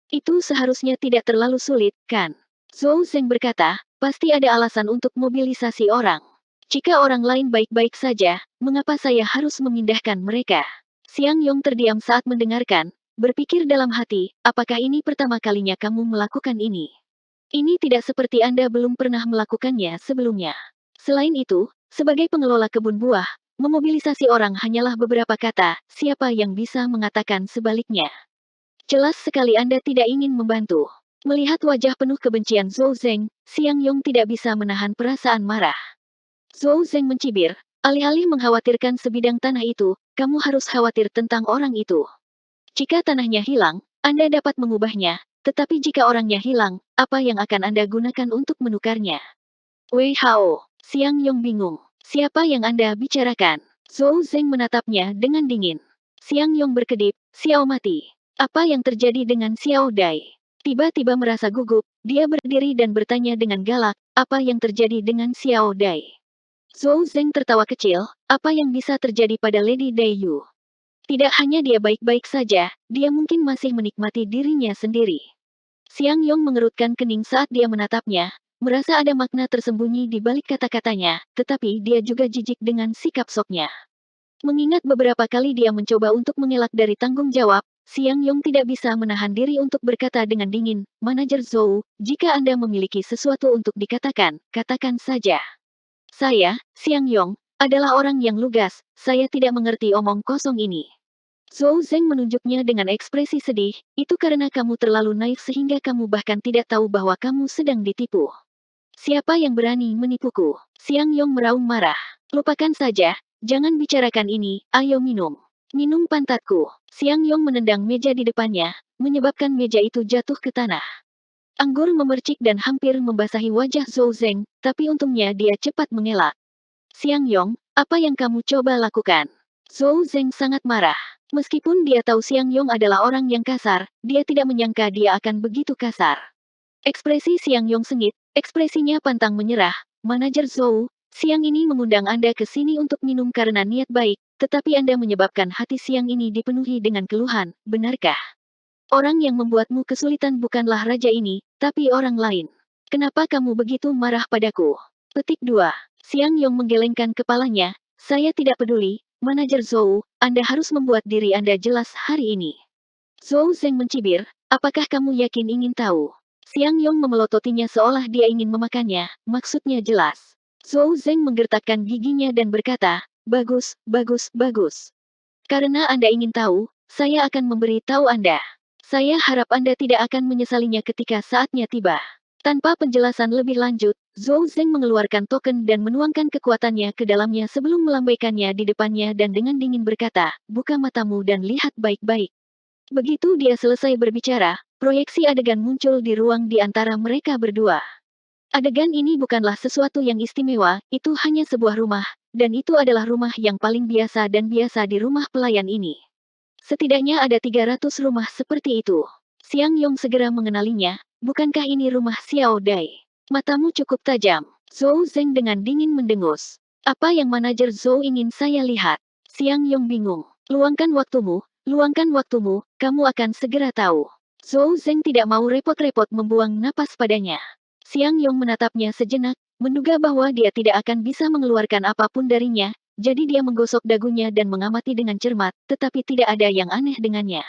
Itu seharusnya tidak terlalu sulit, kan? Zhou Zeng berkata, pasti ada alasan untuk mobilisasi orang. Jika orang lain baik-baik saja, mengapa saya harus memindahkan mereka? Siang Yong terdiam saat mendengarkan, berpikir dalam hati, apakah ini pertama kalinya kamu melakukan ini? Ini tidak seperti Anda belum pernah melakukannya sebelumnya. Selain itu, sebagai pengelola kebun buah, memobilisasi orang hanyalah beberapa kata, siapa yang bisa mengatakan sebaliknya? Jelas sekali Anda tidak ingin membantu. Melihat wajah penuh kebencian Zhou Zeng, Siang Yong tidak bisa menahan perasaan marah. Zhou Zeng mencibir, alih-alih mengkhawatirkan sebidang tanah itu, kamu harus khawatir tentang orang itu. Jika tanahnya hilang, Anda dapat mengubahnya, tetapi jika orangnya hilang, apa yang akan Anda gunakan untuk menukarnya? Wei Hao, Siang Yong bingung. Siapa yang Anda bicarakan? Zhou Zeng menatapnya dengan dingin. Siang Yong berkedip, Xiao mati. Apa yang terjadi dengan Xiao Dai? Tiba-tiba merasa gugup, dia berdiri dan bertanya dengan galak, apa yang terjadi dengan Xiao Dai? Zhou Zeng tertawa kecil, apa yang bisa terjadi pada Lady Dai Yu? Tidak hanya dia baik-baik saja, dia mungkin masih menikmati dirinya sendiri. Siang Yong mengerutkan kening saat dia menatapnya, merasa ada makna tersembunyi di balik kata-katanya, tetapi dia juga jijik dengan sikap soknya. Mengingat beberapa kali dia mencoba untuk mengelak dari tanggung jawab, Siang Yong tidak bisa menahan diri untuk berkata dengan dingin, Manajer Zhou, jika Anda memiliki sesuatu untuk dikatakan, katakan saja. Saya, Siang Yong, adalah orang yang lugas, saya tidak mengerti omong kosong ini. Zhou Zeng menunjuknya dengan ekspresi sedih, itu karena kamu terlalu naif sehingga kamu bahkan tidak tahu bahwa kamu sedang ditipu. Siapa yang berani menipuku? Xiang Yong meraung marah. Lupakan saja, jangan bicarakan ini, ayo minum. Minum pantatku. Xiang Yong menendang meja di depannya, menyebabkan meja itu jatuh ke tanah. Anggur memercik dan hampir membasahi wajah Zhou Zeng, tapi untungnya dia cepat mengelak. Xiang Yong, apa yang kamu coba lakukan? Zhou Zeng sangat marah. Meskipun dia tahu Xiang Yong adalah orang yang kasar, dia tidak menyangka dia akan begitu kasar. Ekspresi Xiang Yong sengit, ekspresinya pantang menyerah. Manajer Zhou, siang ini mengundang Anda ke sini untuk minum karena niat baik, tetapi Anda menyebabkan hati siang ini dipenuhi dengan keluhan, benarkah? Orang yang membuatmu kesulitan bukanlah raja ini, tapi orang lain. Kenapa kamu begitu marah padaku? Petik 2. Xiang Yong menggelengkan kepalanya, saya tidak peduli, Manajer Zhou, Anda harus membuat diri Anda jelas hari ini. Zhou Zeng mencibir, apakah kamu yakin ingin tahu? Xiang Yong memelototinya seolah dia ingin memakannya, maksudnya jelas. Zhou Zeng menggertakkan giginya dan berkata, bagus, bagus, bagus. Karena Anda ingin tahu, saya akan memberi tahu Anda. Saya harap Anda tidak akan menyesalinya ketika saatnya tiba. Tanpa penjelasan lebih lanjut, Zhou Zeng mengeluarkan token dan menuangkan kekuatannya ke dalamnya sebelum melambaikannya di depannya dan dengan dingin berkata, buka matamu dan lihat baik-baik. Begitu dia selesai berbicara, proyeksi adegan muncul di ruang di antara mereka berdua. Adegan ini bukanlah sesuatu yang istimewa, itu hanya sebuah rumah, dan itu adalah rumah yang paling biasa dan biasa di rumah pelayan ini. Setidaknya ada 300 rumah seperti itu. Xiang Yong segera mengenalinya, bukankah ini rumah Xiao Dai? Matamu cukup tajam. Zhou Zeng dengan dingin mendengus. Apa yang manajer Zhou ingin saya lihat? Xiang Yong bingung. Luangkan waktumu, kamu akan segera tahu. Zhou Zeng tidak mau repot-repot membuang napas padanya. Xiang Yong menatapnya sejenak, menduga bahwa dia tidak akan bisa mengeluarkan apapun darinya, jadi dia menggosok dagunya dan mengamati dengan cermat, tetapi tidak ada yang aneh dengannya.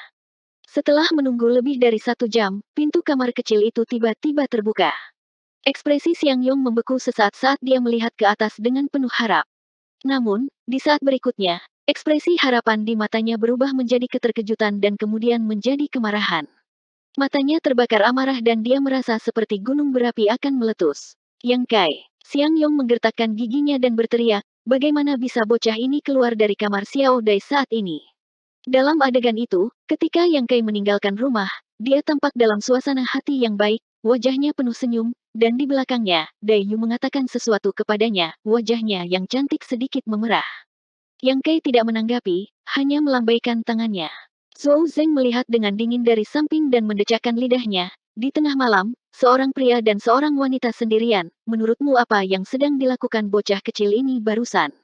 Setelah menunggu lebih dari 1 jam, pintu kamar kecil itu tiba-tiba terbuka. Ekspresi Xiang Yong membeku sesaat saat dia melihat ke atas dengan penuh harap. Namun, di saat berikutnya, ekspresi harapan di matanya berubah menjadi keterkejutan dan kemudian menjadi kemarahan. Matanya terbakar amarah dan dia merasa seperti gunung berapi akan meletus. Yang Kai, Xiang Yong menggertakkan giginya dan berteriak, bagaimana bisa bocah ini keluar dari kamar Xiao Dai saat ini? Dalam adegan itu, ketika Yang Kai meninggalkan rumah, dia tampak dalam suasana hati yang baik, wajahnya penuh senyum, dan di belakangnya, Dai Yu mengatakan sesuatu kepadanya, wajahnya yang cantik sedikit memerah. Yang Kai tidak menanggapi, hanya melambaikan tangannya. Zhou Zeng melihat dengan dingin dari samping dan mendecakkan lidahnya. Di tengah malam, seorang pria dan seorang wanita sendirian, menurutmu apa yang sedang dilakukan bocah kecil ini barusan?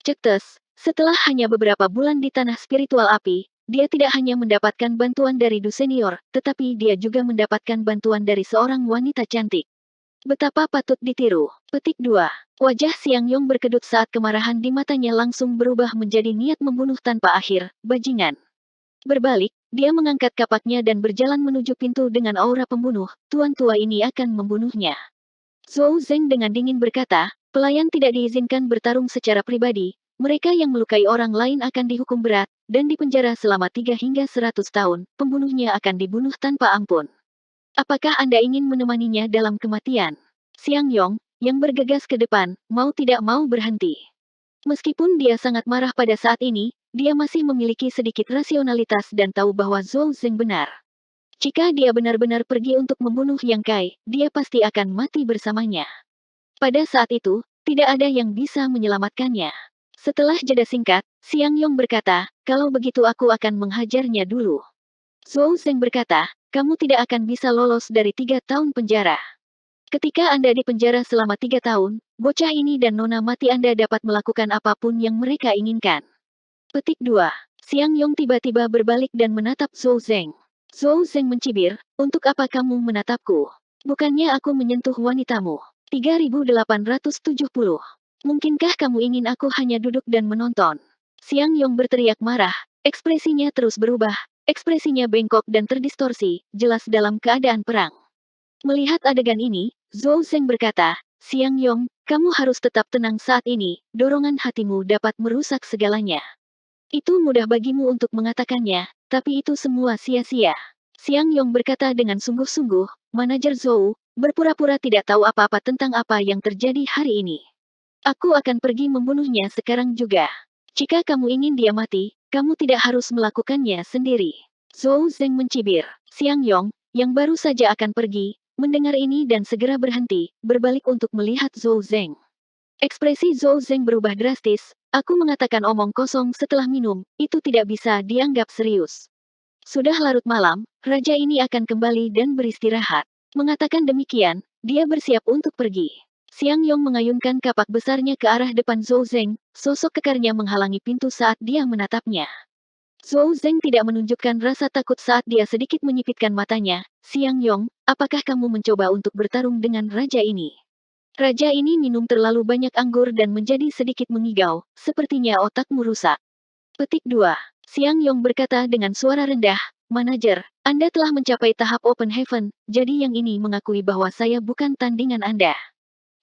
Cetes, setelah hanya beberapa bulan di tanah spiritual api, dia tidak hanya mendapatkan bantuan dari Du Senior, tetapi dia juga mendapatkan bantuan dari seorang wanita cantik. Betapa patut ditiru. Petik 2. Wajah Xiang Yong berkedut saat kemarahan di matanya langsung berubah menjadi niat membunuh tanpa akhir, bajingan. Berbalik, dia mengangkat kapaknya dan berjalan menuju pintu dengan aura pembunuh, tuan tua ini akan membunuhnya. Zhou Zeng dengan dingin berkata, pelayan tidak diizinkan bertarung secara pribadi, mereka yang melukai orang lain akan dihukum berat, dan dipenjara selama 3 hingga 100 tahun, pembunuhnya akan dibunuh tanpa ampun. Apakah Anda ingin menemaninya dalam kematian? Xiang Yong, yang bergegas ke depan, mau tidak mau berhenti. Meskipun dia sangat marah pada saat ini, dia masih memiliki sedikit rasionalitas dan tahu bahwa Zhou Zeng benar. Jika dia benar-benar pergi untuk membunuh Yang Kai, dia pasti akan mati bersamanya. Pada saat itu, tidak ada yang bisa menyelamatkannya. Setelah jeda singkat, Xiang Yong berkata, kalau begitu aku akan menghajarnya dulu. Zhou Zeng berkata, kamu tidak akan bisa lolos dari 3 tahun penjara. Ketika Anda di penjara selama 3 tahun, bocah ini dan nona mati Anda dapat melakukan apapun yang mereka inginkan. Petik 2. Xiang Yong tiba-tiba berbalik dan menatap Zhou Zeng. Zhou Zeng mencibir, untuk apa kamu menatapku? Bukannya aku menyentuh wanitamu. 3870. Mungkinkah kamu ingin aku hanya duduk dan menonton? Xiang Yong berteriak marah, ekspresinya terus berubah, ekspresinya bengkok dan terdistorsi, jelas dalam keadaan perang. Melihat adegan ini, Zhou Zeng berkata, Siang Yong, kamu harus tetap tenang saat ini, dorongan hatimu dapat merusak segalanya. Itu mudah bagimu untuk mengatakannya, tapi itu semua sia-sia. Siang Yong berkata dengan sungguh-sungguh, manajer Zhou, berpura-pura tidak tahu apa-apa tentang apa yang terjadi hari ini. Aku akan pergi membunuhnya sekarang juga. Jika kamu ingin dia mati, kamu tidak harus melakukannya sendiri. Zhou Zeng mencibir. Siang Yong, yang baru saja akan pergi, mendengar ini dan segera berhenti, berbalik untuk melihat Zhou Zeng. Ekspresi Zhou Zeng berubah drastis. Aku mengatakan omong kosong setelah minum, itu tidak bisa dianggap serius. Sudah larut malam, raja ini akan kembali dan beristirahat. Mengatakan demikian, dia bersiap untuk pergi. Siang Yong mengayunkan kapak besarnya ke arah depan Zhou Zeng, sosok kekarnya menghalangi pintu saat dia menatapnya. Zhou Zeng tidak menunjukkan rasa takut saat dia sedikit menyipitkan matanya. Siang Yong, apakah kamu mencoba untuk bertarung dengan raja ini? Raja ini minum terlalu banyak anggur dan menjadi sedikit mengigau, sepertinya otakmu rusak. Petik 2. Siang Yong berkata dengan suara rendah, Manajer, Anda telah mencapai tahap Open Heaven, jadi yang ini mengakui bahwa saya bukan tandingan Anda.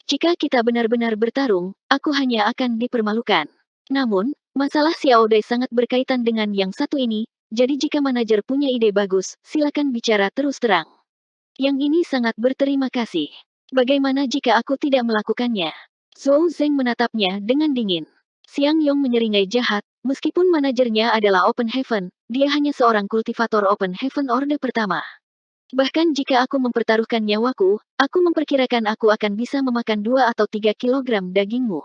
Jika kita benar-benar bertarung, aku hanya akan dipermalukan. Namun, masalah Xiao Dai sangat berkaitan dengan yang satu ini, jadi jika manajer punya ide bagus, silakan bicara terus terang. Yang ini sangat berterima kasih. Bagaimana jika aku tidak melakukannya? Zhou Zeng menatapnya dengan dingin. Siang Yong menyeringai jahat, meskipun manajernya adalah Open Heaven, dia hanya seorang kultivator Open Heaven Orde pertama. Bahkan jika aku mempertaruhkan nyawaku, aku memperkirakan aku akan bisa memakan 2 atau 3 kilogram dagingmu.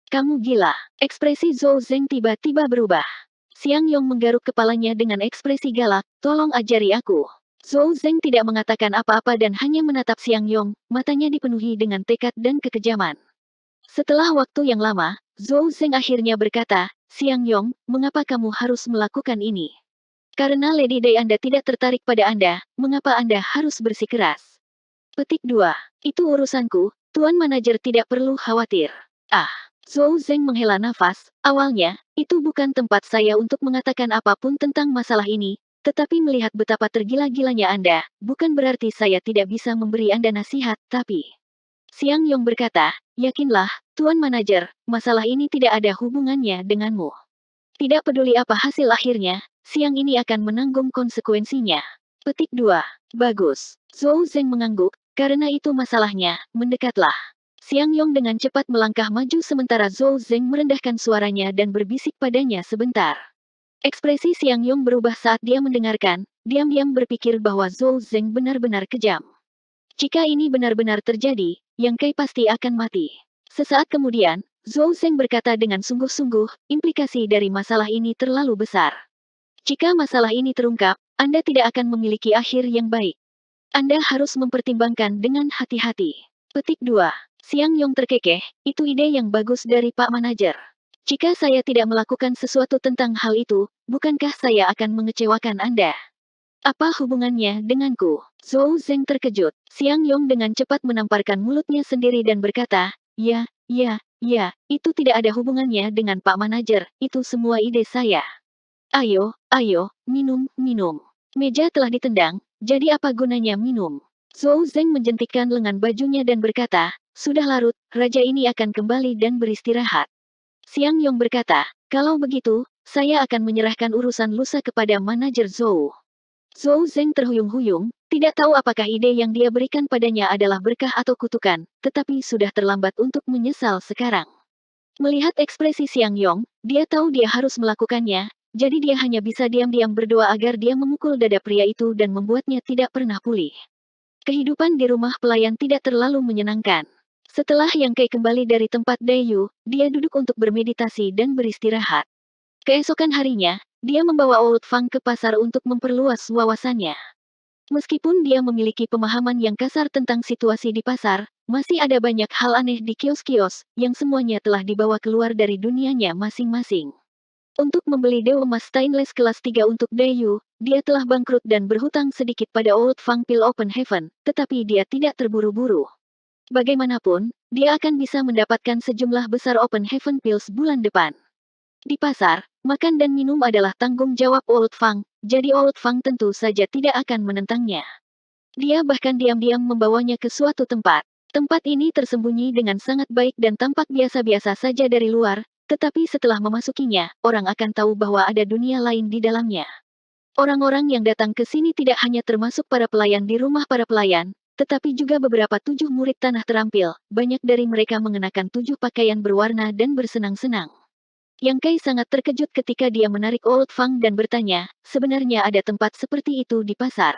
Kamu gila. Ekspresi Zhou Zeng tiba-tiba berubah. Siang Yong menggaruk kepalanya dengan ekspresi galak, tolong ajari aku. Zhou Zeng tidak mengatakan apa-apa dan hanya menatap Siang Yong, matanya dipenuhi dengan tekad dan kekejaman. Setelah waktu yang lama, Zhou Zeng akhirnya berkata, Siang Yong, mengapa kamu harus melakukan ini? Karena Lady Dai Anda tidak tertarik pada Anda, mengapa Anda harus bersikeras? Petik 2. Itu urusanku, Tuan Manajer tidak perlu khawatir. Ah, Zhou Zeng menghela nafas, awalnya, itu bukan tempat saya untuk mengatakan apapun tentang masalah ini, tetapi melihat betapa tergila-gilanya Anda, bukan berarti saya tidak bisa memberi Anda nasihat, tapi... Siang Yong berkata, yakinlah, Tuan Manajer, masalah ini tidak ada hubungannya denganmu. Tidak peduli apa hasil akhirnya, siang ini akan menanggung konsekuensinya. Petik 2. Bagus. Zhou Zeng mengangguk, karena itu masalahnya, mendekatlah. Siang Yong dengan cepat melangkah maju sementara Zhou Zeng merendahkan suaranya dan berbisik padanya sebentar. Ekspresi Siang Yong berubah saat dia mendengarkan, diam-diam berpikir bahwa Zhou Zeng benar-benar kejam. Jika ini benar-benar terjadi, Yang Kai pasti akan mati. Sesaat kemudian, Zhou Zeng berkata dengan sungguh-sungguh, implikasi dari masalah ini terlalu besar. Jika masalah ini terungkap, Anda tidak akan memiliki akhir yang baik. Anda harus mempertimbangkan dengan hati-hati. Petik 2. Siang Yong terkekeh, itu ide yang bagus dari Pak Manajer. Jika saya tidak melakukan sesuatu tentang hal itu, bukankah saya akan mengecewakan Anda? Apa hubungannya denganku? Zhou Zeng terkejut. Siang Yong dengan cepat menamparkan mulutnya sendiri dan berkata, ya, itu tidak ada hubungannya dengan Pak Manajer, itu semua ide saya. Ayo, minum. Meja telah ditendang, jadi apa gunanya minum? Zhou Zeng menjentikkan lengan bajunya dan berkata, sudah larut, raja ini akan kembali dan beristirahat. Siang Yong berkata, kalau begitu, saya akan menyerahkan urusan lusa kepada manajer Zhou. Zhou Zeng terhuyung-huyung, tidak tahu apakah ide yang dia berikan padanya adalah berkah atau kutukan, tetapi sudah terlambat untuk menyesal sekarang. Melihat ekspresi Siang Yong, dia tahu dia harus melakukannya, jadi dia hanya bisa diam-diam berdoa agar dia memukul dada pria itu dan membuatnya tidak pernah pulih. Kehidupan di rumah pelayan tidak terlalu menyenangkan. Setelah Yang Kai kembali dari tempat Dayu, dia duduk untuk bermeditasi dan beristirahat. Keesokan harinya, dia membawa Old Fang ke pasar untuk memperluas wawasannya. Meskipun dia memiliki pemahaman yang kasar tentang situasi di pasar, masih ada banyak hal aneh di kios-kios, yang semuanya telah dibawa keluar dari dunianya masing-masing. Untuk membeli dewa emas stainless kelas 3 untuk Dayu, dia telah bangkrut dan berhutang sedikit pada Old Fang Pil Open Heaven, tetapi dia tidak terburu-buru. Bagaimanapun, dia akan bisa mendapatkan sejumlah besar Open Heaven Pills bulan depan. Di pasar, makan dan minum adalah tanggung jawab Old Fang, jadi Old Fang tentu saja tidak akan menentangnya. Dia bahkan diam-diam membawanya ke suatu tempat. Tempat ini tersembunyi dengan sangat baik dan tampak biasa-biasa saja dari luar, tetapi setelah memasukinya, orang akan tahu bahwa ada dunia lain di dalamnya. Orang-orang yang datang ke sini tidak hanya termasuk para pelayan di rumah para pelayan, tetapi juga beberapa 7 murid tanah terampil. Banyak dari mereka mengenakan 7 pakaian berwarna dan bersenang-senang. Yang Kai sangat terkejut ketika dia menarik Old Fang dan bertanya, sebenarnya ada tempat seperti itu di pasar.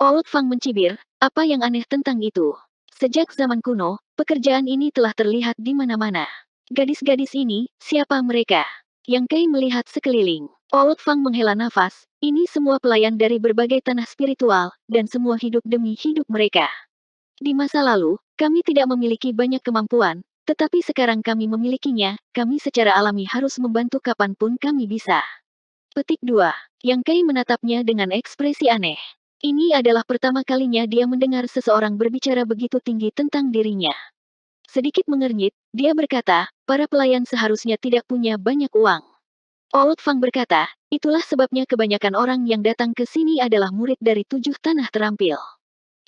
Old Fang mencibir, apa yang aneh tentang itu? Sejak zaman kuno, pekerjaan ini telah terlihat di mana-mana. Gadis-gadis ini, siapa mereka? Yang Kai melihat sekeliling. Old Fang menghela nafas, ini semua pelayan dari berbagai tanah spiritual, dan semua hidup demi hidup mereka. Di masa lalu, kami tidak memiliki banyak kemampuan, tetapi sekarang kami memilikinya, kami secara alami harus membantu kapanpun kami bisa. Petik 2. Yang Kai menatapnya dengan ekspresi aneh. Ini adalah pertama kalinya dia mendengar seseorang berbicara begitu tinggi tentang dirinya. Sedikit mengernyit, dia berkata, para pelayan seharusnya tidak punya banyak uang. Old Fang berkata, itulah sebabnya kebanyakan orang yang datang ke sini adalah murid dari 7 tanah terampil.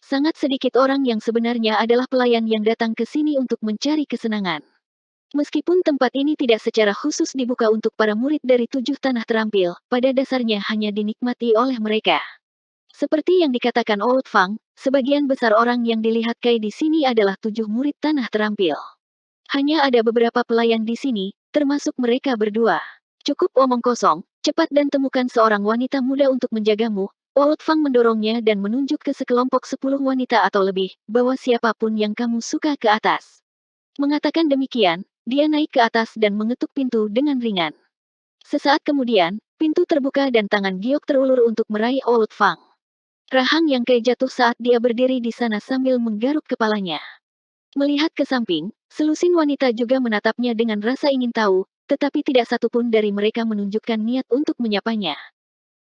Sangat sedikit orang yang sebenarnya adalah pelayan yang datang ke sini untuk mencari kesenangan. Meskipun tempat ini tidak secara khusus dibuka untuk para murid dari 7 tanah terampil, pada dasarnya hanya dinikmati oleh mereka. Seperti yang dikatakan Old Fang, sebagian besar orang yang dilihat Kai di sini adalah 7 murid tanah terampil. Hanya ada beberapa pelayan di sini, termasuk mereka berdua. Cukup omong kosong, cepat dan temukan seorang wanita muda untuk menjagamu. Old Fang mendorongnya dan menunjuk ke sekelompok 10 wanita atau lebih, bawa siapapun yang kamu suka ke atas. Mengatakan demikian, dia naik ke atas dan mengetuk pintu dengan ringan. Sesaat kemudian, pintu terbuka dan tangan Giok terulur untuk meraih Old Fang. Rahang Yang Kai jatuh saat dia berdiri di sana sambil menggaruk kepalanya. Melihat ke samping, selusin wanita juga menatapnya dengan rasa ingin tahu, tetapi tidak satupun dari mereka menunjukkan niat untuk menyapanya.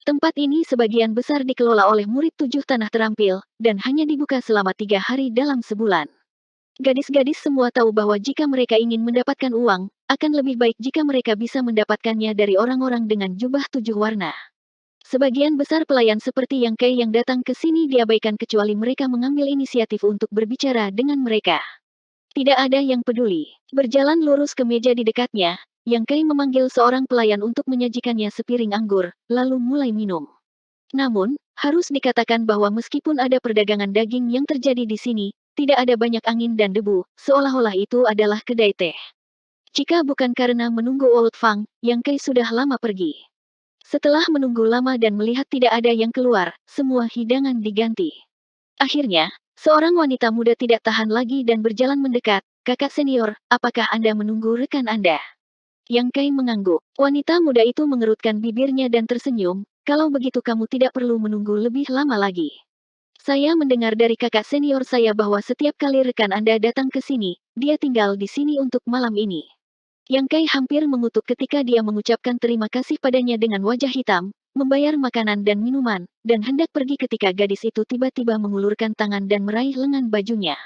Tempat ini sebagian besar dikelola oleh murid 7 tanah terampil, dan hanya dibuka selama 3 hari dalam sebulan. Gadis-gadis semua tahu bahwa jika mereka ingin mendapatkan uang, akan lebih baik jika mereka bisa mendapatkannya dari orang-orang dengan jubah 7 warna. Sebagian besar pelayan seperti Yang Kai yang datang ke sini diabaikan kecuali mereka mengambil inisiatif untuk berbicara dengan mereka. Tidak ada yang peduli. Berjalan lurus ke meja di dekatnya, Yang Kai memanggil seorang pelayan untuk menyajikannya sepiring anggur, lalu mulai minum. Namun, harus dikatakan bahwa meskipun ada perdagangan daging yang terjadi di sini, tidak ada banyak angin dan debu, seolah-olah itu adalah kedai teh. Jika bukan karena menunggu Old Fang, Yang Kai sudah lama pergi. Setelah menunggu lama dan melihat tidak ada yang keluar, semua hidangan diganti. Akhirnya, seorang wanita muda tidak tahan lagi dan berjalan mendekat. Kakak senior, apakah Anda menunggu rekan Anda? Yang Kai mengangguk. Wanita muda itu mengerutkan bibirnya dan tersenyum, kalau begitu kamu tidak perlu menunggu lebih lama lagi. Saya mendengar dari kakak senior saya bahwa setiap kali rekan Anda datang ke sini, dia tinggal di sini untuk malam ini. Yang Kai hampir mengutuk ketika dia mengucapkan terima kasih padanya dengan wajah hitam, membayar makanan dan minuman, dan hendak pergi ketika gadis itu tiba-tiba mengulurkan tangan dan meraih lengan bajunya.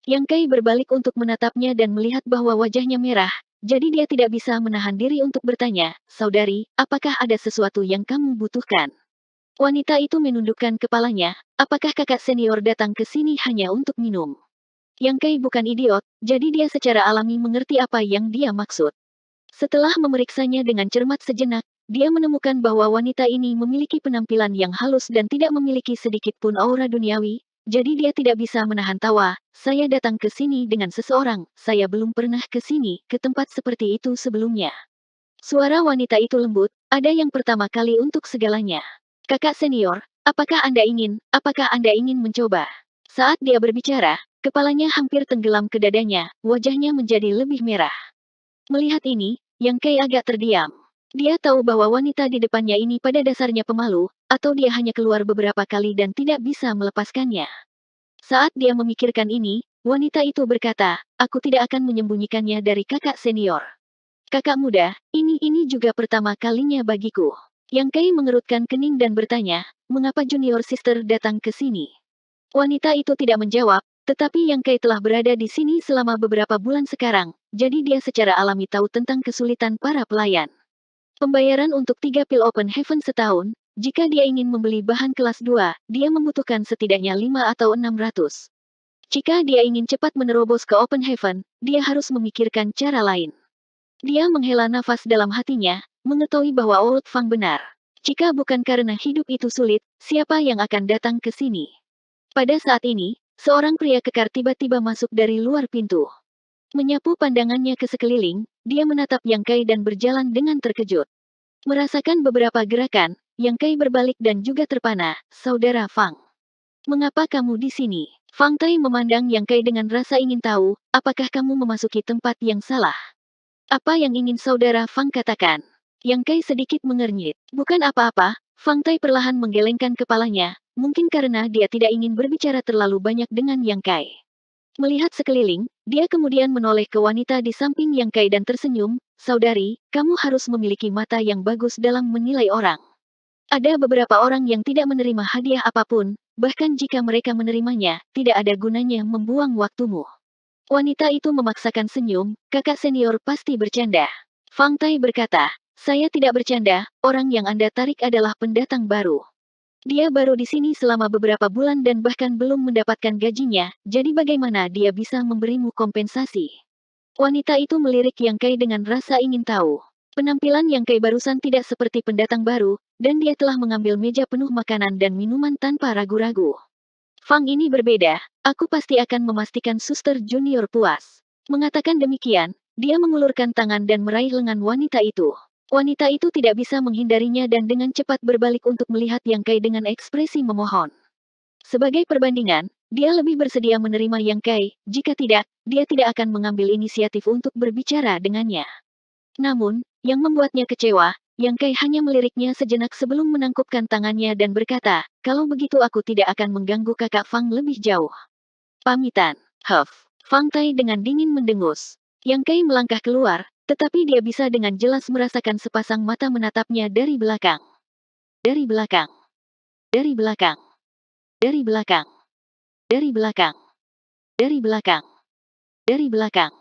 Yang Kai berbalik untuk menatapnya dan melihat bahwa wajahnya merah, jadi dia tidak bisa menahan diri untuk bertanya, "Saudari, apakah ada sesuatu yang kamu butuhkan?" Wanita itu menundukkan kepalanya, apakah kakak senior datang ke sini hanya untuk minum? Yang Kai bukan idiot, jadi dia secara alami mengerti apa yang dia maksud. Setelah memeriksanya dengan cermat sejenak, dia menemukan bahwa wanita ini memiliki penampilan yang halus dan tidak memiliki sedikit pun aura duniawi, jadi dia tidak bisa menahan tawa. Saya datang ke sini dengan seseorang, saya belum pernah ke sini, ke tempat seperti itu sebelumnya. Suara wanita itu lembut, ada yang pertama kali untuk segalanya. Kakak senior, apakah Anda ingin mencoba? Saat dia berbicara, kepalanya hampir tenggelam ke dadanya, wajahnya menjadi lebih merah. Melihat ini, Yang Kai agak terdiam. Dia tahu bahwa wanita di depannya ini pada dasarnya pemalu, atau dia hanya keluar beberapa kali dan tidak bisa melepaskannya. Saat dia memikirkan ini, wanita itu berkata, aku tidak akan menyembunyikannya dari kakak senior. Kakak muda, ini juga pertama kalinya bagiku. Yang Kai mengerutkan kening dan bertanya, mengapa junior sister datang ke sini? Wanita itu tidak menjawab, tetapi Yang Kai telah berada di sini selama beberapa bulan sekarang, jadi dia secara alami tahu tentang kesulitan para pelayan. Pembayaran untuk 3 pil Open Heaven setahun, jika dia ingin membeli bahan kelas 2, dia membutuhkan setidaknya 5 atau 600 Jika dia ingin cepat menerobos ke Open Heaven, dia harus memikirkan cara lain. Dia menghela nafas dalam hatinya, mengetahui bahwa Old Fang benar. Jika bukan karena hidup itu sulit, siapa yang akan datang ke sini? Pada saat ini, seorang pria kekar tiba-tiba masuk dari luar pintu. Menyapu pandangannya ke sekeliling, dia menatap Yang Kai dan berjalan dengan terkejut. Merasakan beberapa gerakan, Yang Kai berbalik dan juga terpana, "Saudara Fang. Mengapa kamu di sini?" Fang Tai memandang Yang Kai dengan rasa ingin tahu, "Apakah kamu memasuki tempat yang salah? Apa yang ingin saudara Fang katakan?" Yang Kai sedikit mengernyit. "Bukan apa-apa." Fang Tai perlahan menggelengkan kepalanya, mungkin karena dia tidak ingin berbicara terlalu banyak dengan Yang Kai. Melihat sekeliling, dia kemudian menoleh ke wanita di samping Yang Kai dan tersenyum, "Saudari, kamu harus memiliki mata yang bagus dalam menilai orang. Ada beberapa orang yang tidak menerima hadiah apapun, bahkan jika mereka menerimanya, tidak ada gunanya membuang waktumu." Wanita itu memaksakan senyum, "Kakak senior pasti bercanda." Fang Tai berkata, "Saya tidak bercanda, orang yang Anda tarik adalah pendatang baru. Dia baru di sini selama beberapa bulan dan bahkan belum mendapatkan gajinya, jadi bagaimana dia bisa memberimu kompensasi?" Wanita itu melirik Yang Kai dengan rasa ingin tahu. Penampilan Yang Kai barusan tidak seperti pendatang baru, dan dia telah mengambil meja penuh makanan dan minuman tanpa ragu-ragu. "Fang ini berbeda, aku pasti akan memastikan suster junior puas." Mengatakan demikian, dia mengulurkan tangan dan meraih lengan wanita itu. Wanita itu tidak bisa menghindarinya dan dengan cepat berbalik untuk melihat Yang Kai dengan ekspresi memohon. Sebagai perbandingan, dia lebih bersedia menerima Yang Kai, jika tidak, dia tidak akan mengambil inisiatif untuk berbicara dengannya. Namun, yang membuatnya kecewa, Yang Kai hanya meliriknya sejenak sebelum menangkupkan tangannya dan berkata, "Kalau begitu aku tidak akan mengganggu kakak Fang lebih jauh. Pamitan." Huff. Fang Tai dengan dingin mendengus. Yang Kai melangkah keluar, tetapi dia bisa dengan jelas merasakan sepasang mata menatapnya dari belakang. Dari belakang. Dari belakang. Dari belakang. Dari belakang. Dari belakang. Dari belakang.